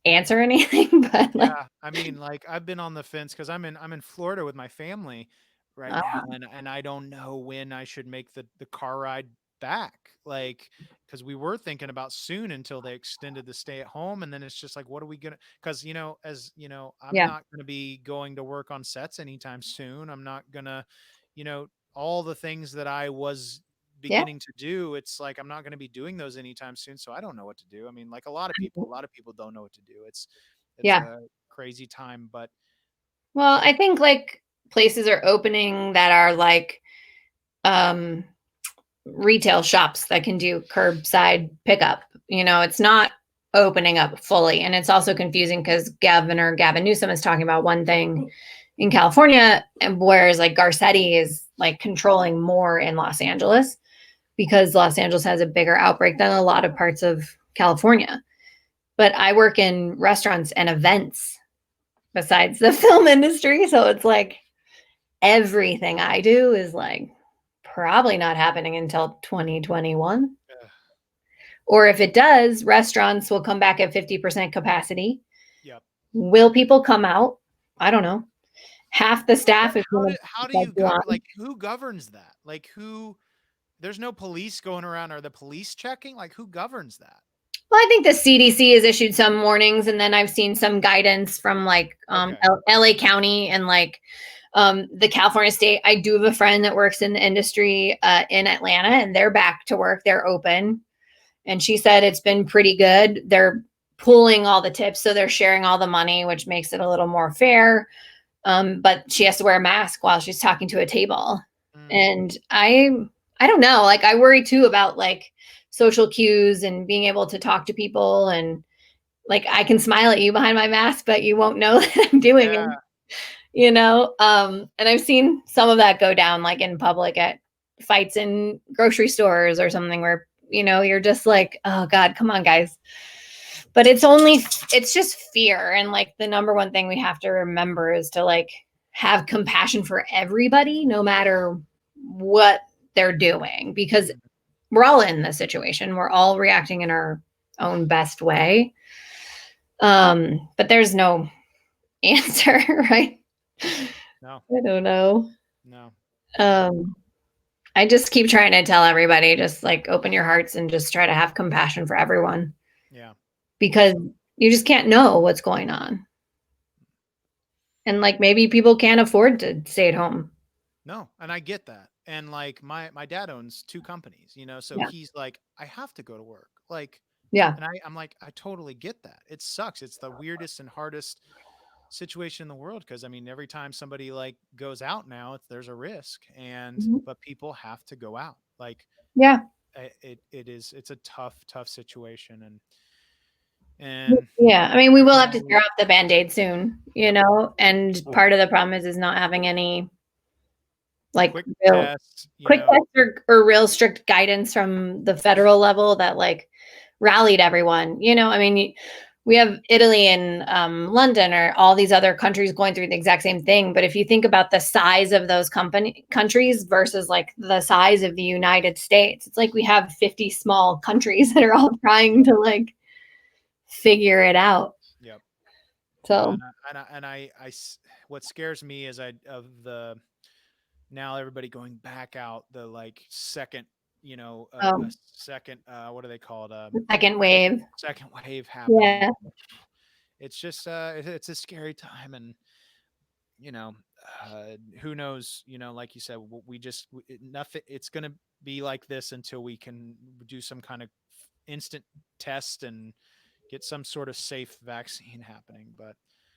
answer anything, but like, Yeah, I mean, like, I've been on the fence because I'm in Florida with my family right now, and I don't know when I should make the car ride back. Like, because we were thinking about soon until they extended the stay at home, and then it's just like, what are we gonna? Because, you know, as you know, I'm yeah, not gonna be going to work on sets anytime soon. I'm not gonna, you know, all the things that I was yeah, beginning to do, it's like I'm not going to be doing those anytime soon, so I don't know what to do. I mean, like, a lot of people don't know what to do. It's yeah. a crazy time, but Well, I think like places are opening that are like um retail shops that can do curbside pickup. You know, it's not opening up fully. And it's also confusing because Governor Gavin Newsom is talking about one thing in California, and whereas like Garcetti is like controlling more in Los Angeles because Los Angeles has a bigger outbreak than a lot of parts of California. But I work in restaurants and events besides the film industry. So it's like everything I do is like probably not happening until 2021. uh, Or if it does, restaurants will come back at 50% capacity. yep. Will people come out? I don't know. Half the But staff is going how do to you be on. like, who governs that? Like, who? There's no police going around. Are the police checking? Like, who governs that? Well, I think the CDC has issued some warnings, and then I've seen some guidance from like Okay. LA County and like the California state. I do have a friend that works in the industry in Atlanta, and they're back to work. They're open. And she said it's been pretty good. They're pooling all the tips, so they're sharing all the money, which makes it a little more fair. But she has to wear a mask while she's talking to a table. Mm. And I don't know, like I worry too about like social cues and being able to talk to people, and like I can smile at you behind my mask, but you won't know that I'm doing it, Yeah. and I've seen some of that go down like in public at fights in grocery stores or something where you're just like, oh god, come on guys. But it's just fear, and like the number one thing we have to remember is to like have compassion for everybody no matter what they're doing, because Mm. we're all in this situation, we're all reacting in our own best way. But there's no answer, right? No. I don't know. No. No. um I just keep trying to tell everybody, just like open your hearts and just try to have compassion for everyone, Yeah. because Absolutely. you just can't know what's going on. And like maybe people can't afford to stay at home. No, and I get that. And like my dad owns 2 companies, so Yeah. he's like, I have to go to work. Like, Yeah. and I'm like, I totally get that. It sucks. It's the weirdest and hardest situation in the world because I mean, every time somebody like goes out now, there's a risk, and Mhm. but people have to go out. Like, Yeah. it's a tough situation, and Yeah. I mean, we you will have to tear know, off the Band-Aid soon, and part of the problem is not having any like quick real tests, quick tests or real strict guidance from the federal level that like rallied everyone. I mean, we have Italy and London or all these other countries going through the exact same thing. But if you think about the size of those countries versus like the size of the United States, it's like we have 50 small countries that are all trying yep, to like figure it out. yep. Yeah, So, what scares me is I of the now everybody going back out the like second, a um, second, what do they call it? the second wave. Second wave happening. Yeah. It's just it's a scary time, and you know, who knows? Like you said, nothing. It's gonna be like this until we can do some kind of instant test and get some sort of safe vaccine happening. But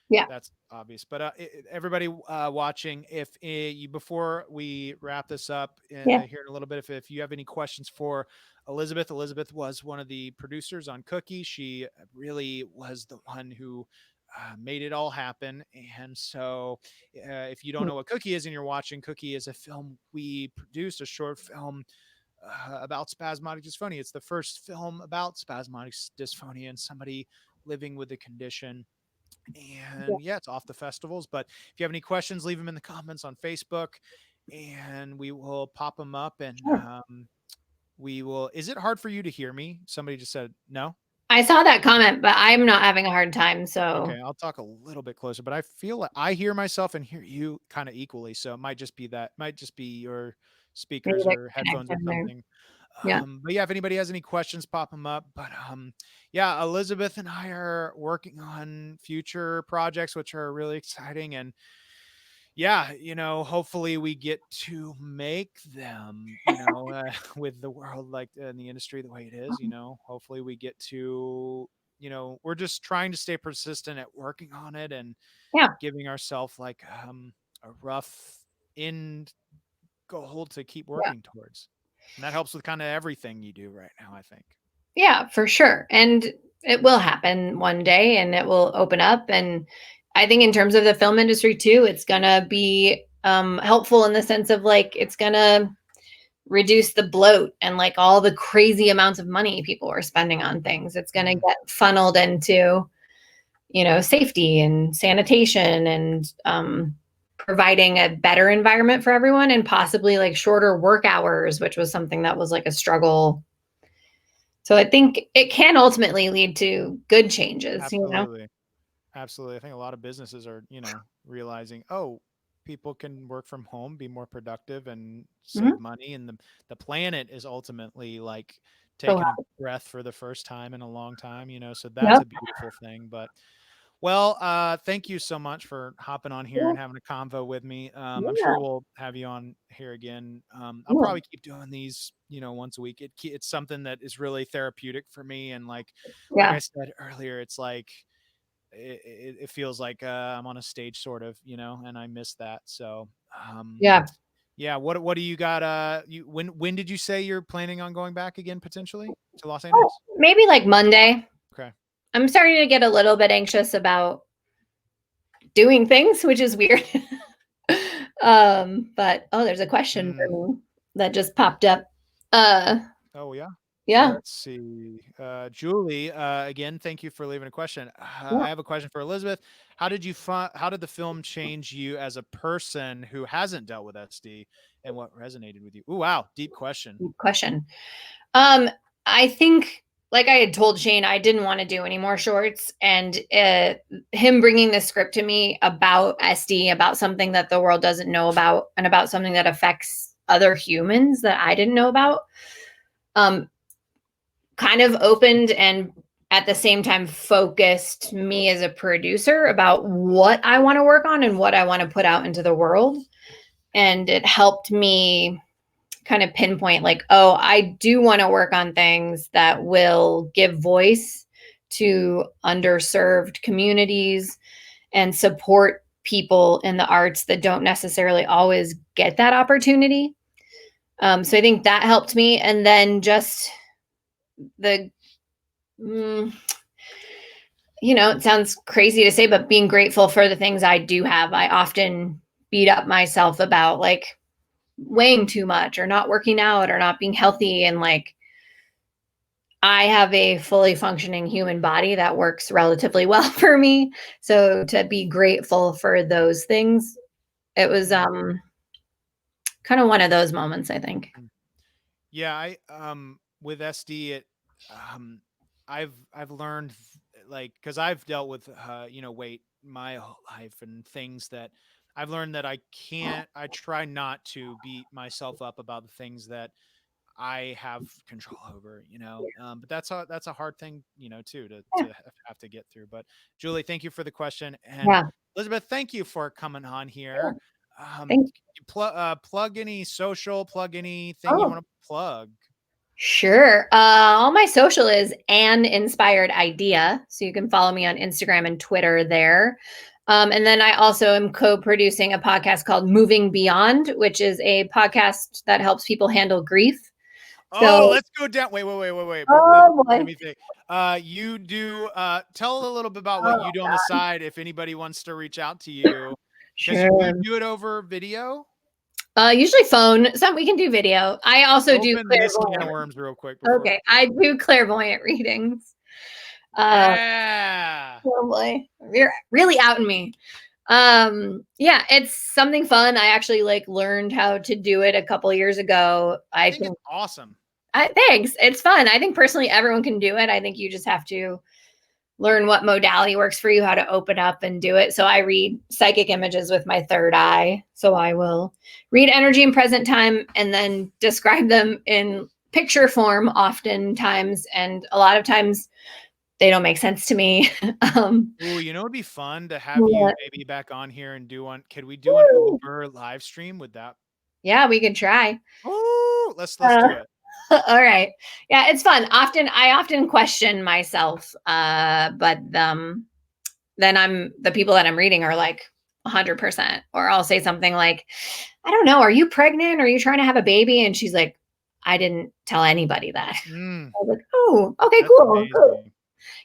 Yeah. that's obvious. But everybody watching, if you before we wrap this up Yeah. here in a little bit, if you have any questions for Elizabeth, Elizabeth was one of the producers on Cookie. She really was the one who made it all happen. And so, if you don't know what Cookie is and you're watching, Cookie is a film we produced, a short film about spasmodic dysphonia. It's the first film about spasmodic dysphonia and somebody living with the condition. Yeah. And yeah, it's off the festivals. But if you have any questions, leave them in the comments on Facebook, and we will pop them up. And Sure. we will. Is it hard for you to hear me? Somebody just said no. I saw that comment, but I'm not having a hard time. So Okay, I'll talk a little bit closer, but I feel like I hear myself and hear you kind of equally. So it might just be that, might just be your maybe speakers the or headphones or connection there. something. Yeah. But yeah, if anybody has any questions, pop them up. But yeah, Elizabeth and I are working on future projects, which are really exciting. And yeah, hopefully we get to make them, with the world like in the industry the way it is, hopefully we get to, we're just trying to stay persistent at working on it and Yeah. giving ourselves like a rough end goal to keep Yeah. working towards. And that helps with kind of everything you do right now, I think. Yeah, for sure. And it will happen one day and it will open up. And I think in terms of the film industry too, it's gonna be helpful in the sense of like it's gonna reduce the bloat and like all the crazy amounts of money people are spending on things. It's gonna Mm, get funneled into, safety and sanitation and providing a better environment for everyone, and possibly like shorter work hours, which was something that was like a struggle. So I think it can ultimately lead to good changes. absolutely. Absolutely. I think a lot of businesses are, realizing, oh, people can work from home, be more productive and save Mhm. money. And the planet is ultimately like So, taking a breath for the first time in a long time, so that's yep. a beautiful thing. But well, thank you so much for hopping on here Yeah. and having a convo with me. I'm Yeah. sure we'll have you on here again. I'll Yeah. probably keep doing these, once a week. It's something that is really therapeutic for me. And like Yeah. I said earlier, it's like, it feels like I'm on a stage, sort of, and I miss that. So, Yeah. yeah. What do you got? When did you say you're planning on going back again, potentially, to Los Angeles? Maybe like Monday. Okay. I'm starting to get a little bit anxious about doing things, which is weird. But there's a question Mm. for me that just popped up. Uh, Oh yeah. yeah, Let's see. Julie, again, thank you for leaving a question. yeah. I have a question for Elizabeth. How did the film change you as a person who hasn't dealt with SD, and what resonated with you? Ooh, wow, deep question. Good question. Um, I think, like I had told Shane, I didn't want to do any more shorts, and him bringing the script to me about SD, about something that the world doesn't know about, and about something that affects other humans that I didn't know about, um, kind of opened and at the same time focused me as a producer about what I want to work on and what I want to put out into the world. And it helped me kind of pinpoint, like, oh, I do want to work on things that will give voice to underserved communities and support people in the arts that don't necessarily always get that opportunity. So I think that helped me. And then just the, mm, it sounds crazy to say, but being grateful for the things I do have. I often beat up myself about like weighing too much or not working out or not being healthy. And like, I have a fully functioning human body that works relatively well for me. So to be grateful for those things, it was Mm, kind of one of those moments, I think. mm. Yeah, I with SD, um I've learned, like, because I've dealt with weight my whole life, and things that I've learned that I try not to beat myself up about the things that I have control over, but that's a hard thing, too, Yeah. to have to get through. But Julie, thank you for the question, and Yeah. Elizabeth, thank you for coming on Yeah. here. Thanks. Plug any social, plug anything you Oh, want to plug. sure. All my social is an inspired idea. So you can follow me on Instagram and Twitter there. And then I also am co-producing a podcast called Moving Beyond, which is a podcast that helps people handle grief. Oh, So, let's go down. Wait. oh Let boy. me think. You do. Tell a little bit about what Oh, you do on the side, if anybody wants to reach out to you, because you sure. do it over video. Usually phone. Some we can do video. I also do Open this can of clairvoyant. worms real quick before. Okay, I do clairvoyant readings. Uh, Yeah. oh boy, you're really outing me. Yeah, it's something fun. I actually like learned how to do it a couple years ago. I I think think it's awesome. thanks. It's fun. I think personally everyone can do it. I think you just have to learn what modality works for you, how to open up and do it. So I read psychic images with my third eye. So I will read energy in present time and then describe them in picture form oftentimes. And a lot of times they don't make sense to me. um, Ooh, it'd be fun to have you but, maybe back on here and do one. Could we do an woo, Uber live stream with that? yeah, we could try. Oh, let's Uh, do it. all right. Yeah, it's fun. I often question myself, but then the people that I'm reading are like 100%. Or I'll say something like, I don't know, are you pregnant? Are you trying to have a baby? And she's like, I didn't tell anybody that. Mm, I was like, oh, okay, that's cool. Cool. amazing.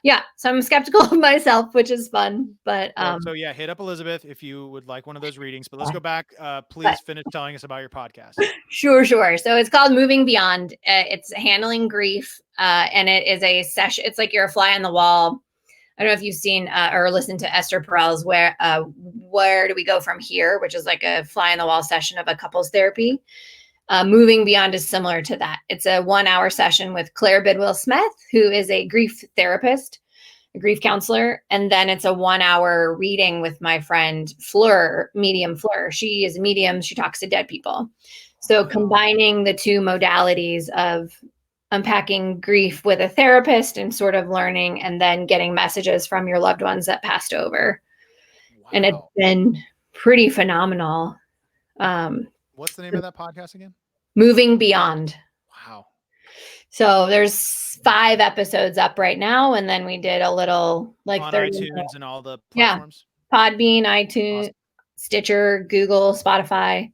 Yeah. So I'm skeptical of myself, which is fun. But Well, so yeah, hit up Elizabeth if you would like one of those readings. But let's yeah, go back. but Please finish telling us about your podcast. sure. So it's called Moving Beyond. It's handling grief. And it is a session. It's like you're a fly on the wall. I don't know if you've seen or listened to Esther Perel's Where Do We Go From Here, which is like a fly on the wall session of a couples therapy. Moving Beyond is similar to that. It's a 1 hour session with Claire Bidwell Smith, who is a grief therapist, a grief counselor. And then it's a 1 hour reading with my friend Fleur, medium Fleur. She is a medium. She talks to dead people. So Wow. combining the two modalities of unpacking grief with a therapist and sort of learning and then getting messages from your loved ones that passed over. And it's Wow. been pretty phenomenal. Um, What's the name of that podcast again? Moving Beyond. Wow. So there's 5 episodes up right now, and then we did a little like On 30-minute. iTunes and all the Yeah, platforms? Podbean, iTunes, Awesome. Stitcher, Google, Spotify.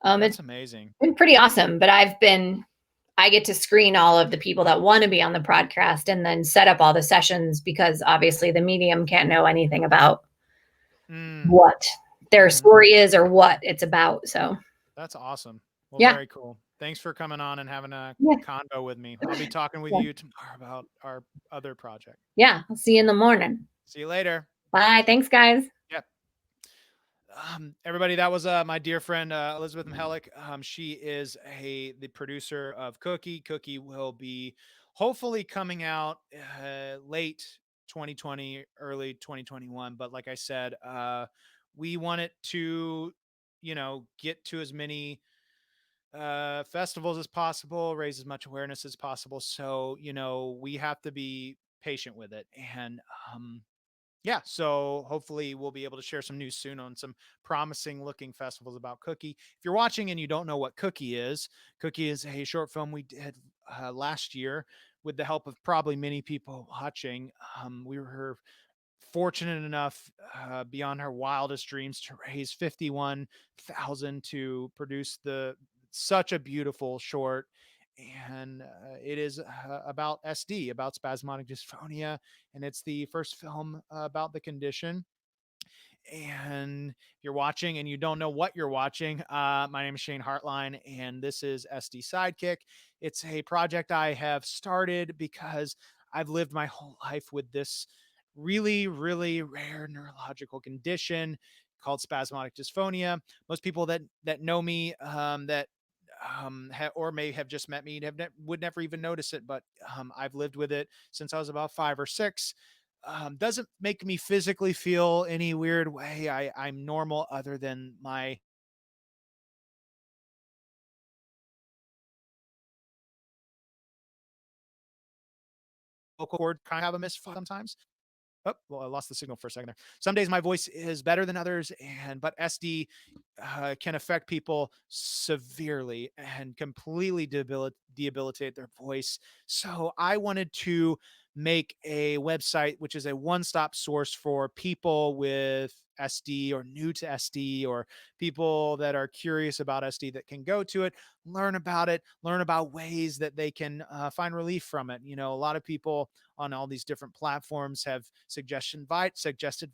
It's That's amazing. been pretty awesome, but I get to screen all of the people that want to be on the podcast and then set up all the sessions because obviously the medium can't know anything about Mm, what their mhm. story is or what it's about. So, That's awesome. Well, yeah. very cool. Thanks for coming on and having a Yeah. convo with me. I'll be talking with Yeah. you tomorrow about our other project. Yeah. I'll see you in the morning. See you later. Bye. Thanks, guys. Yep. Everybody, that was my dear friend Elizabeth Mihelich. She is the producer of Cookie. Cookie will be hopefully coming out late 2020, early 2021. But like I said, we want it to, get to as many festivals as possible, raise as much awareness as possible. So we have to be patient with it, and yeah, so hopefully we'll be able to share some news soon on some promising looking festivals about Cookie. If you're watching and you don't know what Cookie is a short film we did last year with the help of probably many people watching. We were fortunate enough, beyond our wildest dreams, to raise 51,000 to produce the such a beautiful short. And it is about SD, about spasmodic dysphonia, and it's the first film about the condition. And if you're watching and you don't know what you're watching, my name is Shane Hartline, and this is SD Sidekick. It's a project I have started because I've lived my whole life with this really, really rare neurological condition called spasmodic dysphonia. Most people that know me, that or may have just met me, would never even notice it. But I've lived with it since I was about 5 or 6. Doesn't make me physically feel any weird way. I'm normal other than my vocal cord kind of have a misfire sometimes. Oh, well, I lost the signal for a second there. Some days my voice is better than others, but SD can affect people severely and completely debilitate their voice. So I wanted to make a website which is a one-stop source for people with SD or new to SD or people that are curious about SD that can go to it, learn about it, learn about ways that they can find relief from it. A lot of people on all these different platforms have suggested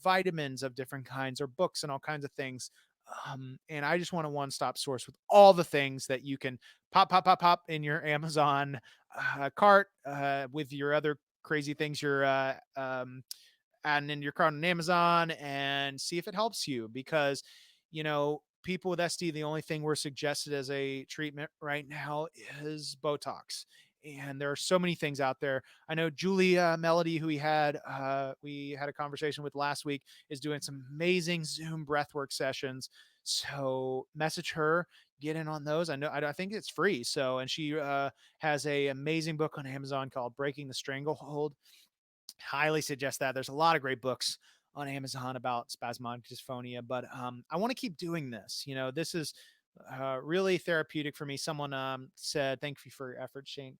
vitamins of different kinds or books and all kinds of things. And I just want a one-stop source with all the things that you can pop in your Amazon cart with your other crazy things you're adding in your cart on Amazon, and see if it helps you. Because people with SD, the only thing we're suggested as a treatment right now is Botox. And there are so many things out there. I know Julie Melody, who we had a conversation with last week, is doing some amazing Zoom breathwork sessions. So message her, get in on those. I think it's free. So, and she has a amazing book on Amazon called Breaking the Stranglehold. Highly suggest that. There's a lot of great books on Amazon about spasmodic dysphonia, but I want to keep doing this. This is really therapeutic for me. Someone said, "Thank you for your effort, Shane."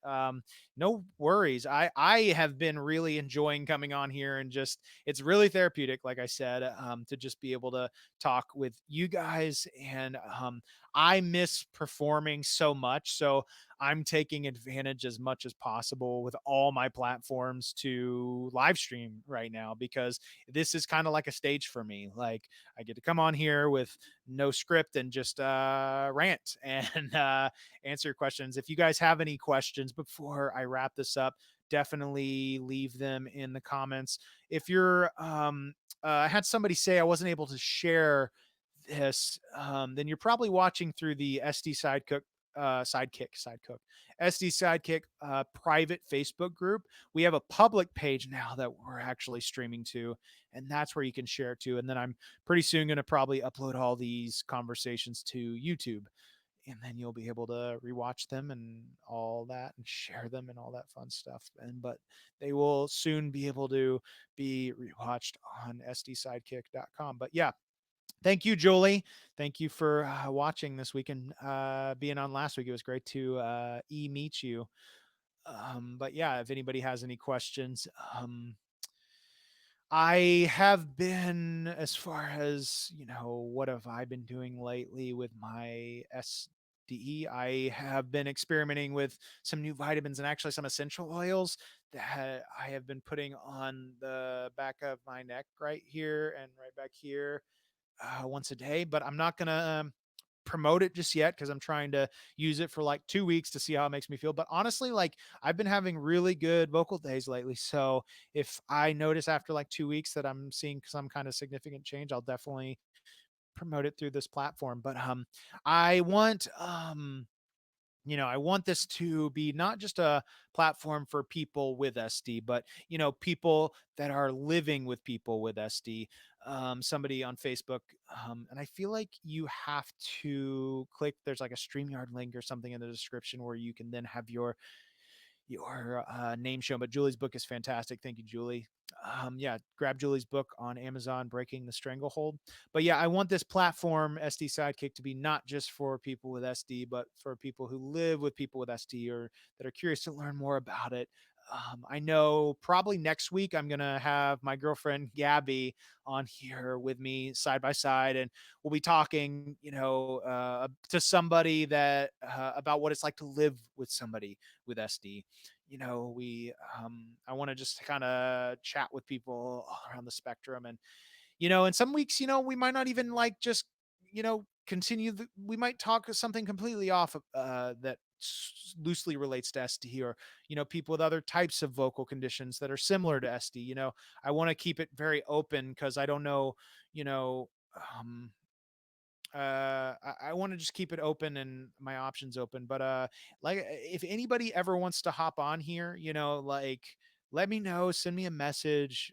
No worries. I have been really enjoying coming on here, and just it's really therapeutic. Like I said, to just be able to talk with you guys, and I miss performing so much. So I'm taking advantage as much as possible with all my platforms to live stream right now, because this is kind of like a stage for me. Like, I get to come on here with no script and just rant and answer your questions. If you guys have any questions before I wrap this up, definitely leave them in the comments. If you're I had somebody say I wasn't able to share this, then you're probably watching through the Sidekick SD Sidekick private Facebook group. We have a public page now that we're actually streaming to, and that's where you can share to. And then I'm pretty soon going to probably upload all these conversations to YouTube, and then you'll be able to rewatch them and all that and share them and all that fun stuff. But they will soon be able to be rewatched on sdsidekick.com. But yeah, thank you, Julie. Thank you for watching this week and being on last week. It was great to meet you. But yeah, if anybody has any questions, I have been, as far as, what have I been doing lately with my SDE? I have been experimenting with some new vitamins and actually some essential oils that I have been putting on the back of my neck right here and right back here once a day. But I'm not going to promote it just yet because I'm trying to use it for like 2 weeks to see how it makes me feel. But honestly, like I've been having really good vocal days lately. So if I notice after like 2 weeks that I'm seeing some kind of significant change, I'll definitely promote it through this platform. But I want I want this to be not just a platform for people with SD, but people that are living with people with SD. Somebody on Facebook, and I feel like you have to click. There's like a StreamYard link or something in the description where you can then have your name shown. But Julie's book is fantastic. Thank you, Julie. Yeah, grab Julie's book on Amazon, Breaking the Stranglehold. But yeah, I want this platform, SD Sidekick, to be not just for people with SD, but for people who live with people with SD or that are curious to learn more about it. I know probably next week I'm going to have my girlfriend Gabby on here with me side by side, and we'll be talking, to somebody that about what it's like to live with somebody with SD. We I want to just kind of chat with people all around the spectrum, and some weeks, we might not even like just, continue. We might talk something completely off that loosely relates to SD, or people with other types of vocal conditions that are similar to SD. I want to keep it very open because I don't know, you know. Um, I want to just keep it open and my options open. But like if anybody ever wants to hop on here, like let me know, send me a message.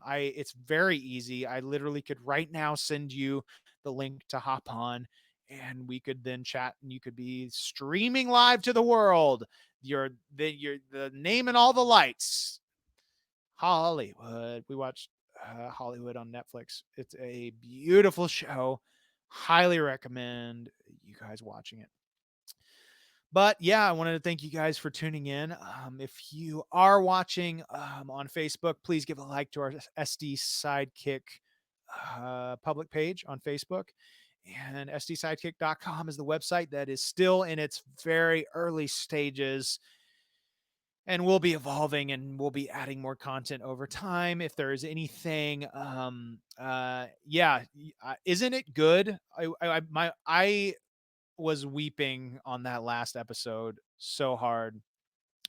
It's very easy. I literally could right now send you the link to hop on and we could then chat and you could be streaming live to the world. The name and all the lights. Hollywood. We watched Hollywood on Netflix. It's a beautiful show. Highly recommend you guys watching it. But yeah, I wanted to thank you guys for tuning in. If you are watching on Facebook, please give a like to our SD Sidekick public page on Facebook. And sdsidekick.com is the website that is still in its very early stages, and we'll be evolving and we'll be adding more content over time. If there is anything yeah, isn't it good? I was weeping on that last episode so hard.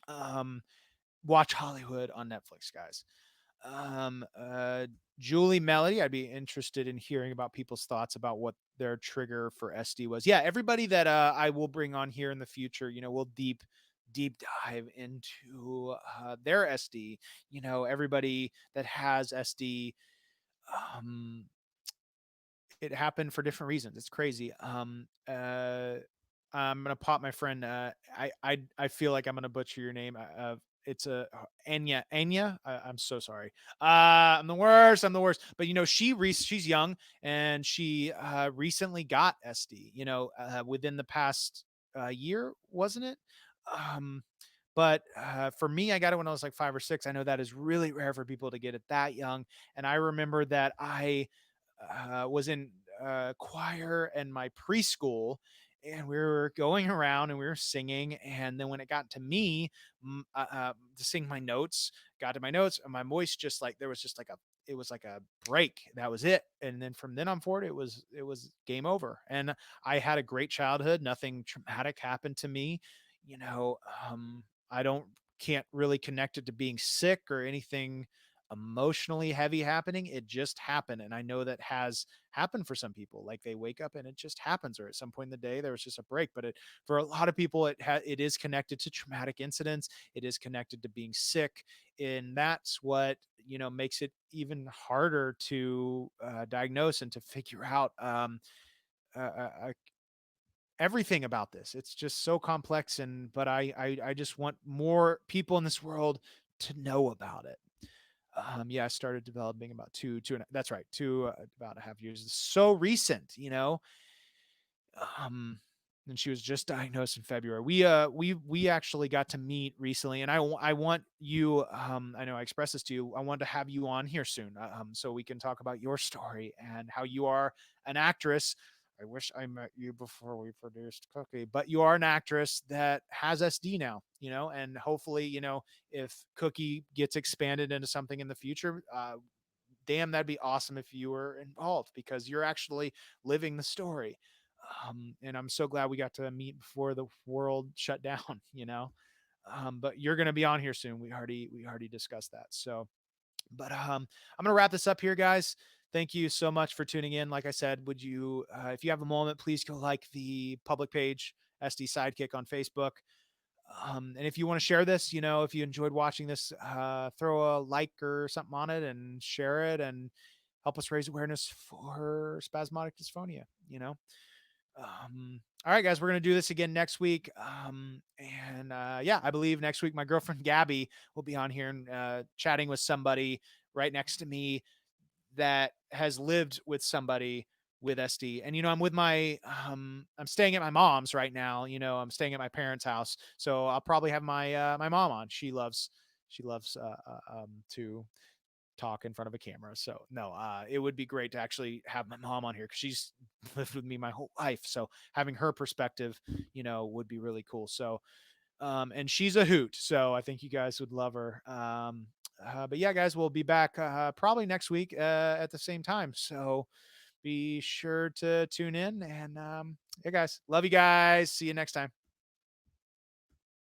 um Watch Hollywood on Netflix, guys. um uh Julie Melody, I'd be interested in hearing about people's thoughts about what their trigger for SD was. Yeah, everybody that I will bring on here in the future, we'll deep dive into their SD. Everybody that has SD, um it happened for different reasons. It's crazy. I'm gonna pop my friend. I feel like I'm gonna butcher your name. It's a Anya. Anya. I'm so sorry. I'm the worst. I'm the worst. But she's young and she recently got SD. Within the past year, wasn't it? Um, but for me, I got it when I was like 5 or 6. I know that is really rare for people to get it that young. And I remember that I was in choir and my preschool, and we were going around and we were singing. And then when it got to me to sing my notes, got to my notes, and my voice just like there was just like a it was like a break. That was it. And then from then on forward, it was game over. And I had a great childhood. Nothing traumatic happened to me. You know, I don't can't really connect it to being sick or anything emotionally heavy happening. It just happened. And I know that has happened for some people. Like they wake up and it just happens, or at some point in the day there was just a break. But for a lot of people, it is connected to traumatic incidents. It is connected to being sick, and that's what makes it even harder to diagnose and to figure out uh, uh, uh, everything about this. It's just so complex, and but I just want more people in this world to know about it. Yeah, I started developing about that's right, about a half years. It's so recent. Um, and she was just diagnosed in February. We actually got to meet recently, and I want you. I know I expressed this to you. I want to have you on here soon, so we can talk about your story and how you are an actress. I wish I met you before we produced Cookie, but you are an actress that has SD now, and hopefully, if Cookie gets expanded into something in the future, damn, that'd be awesome if you were involved because you're actually living the story. And I'm so glad we got to meet before the world shut down, but you're going to be on here soon. We already discussed that. So, but I'm going to wrap this up here, guys. Thank you so much for tuning in. Like I said, would you, if you have a moment, please go like the public page, SD Sidekick on Facebook. And if you want to share this, if you enjoyed watching this, throw a like or something on it and share it and help us raise awareness for spasmodic dysphonia, all right, guys, we're going to do this again next week. And yeah, I believe next week my girlfriend Gabby will be on here and chatting with somebody right next to me that has lived with somebody with SD. And I'm with I'm staying at my mom's right now. I'm staying at my parents' house, so I'll probably have my mom on. She loves to talk in front of a camera. So no, it would be great to actually have my mom on here because she's lived with me my whole life. So having her perspective, would be really cool. So and she's a hoot. So I think you guys would love her. But yeah, guys, we'll be back probably next week at the same time. So be sure to tune in. And yeah, guys, love you guys. See you next time.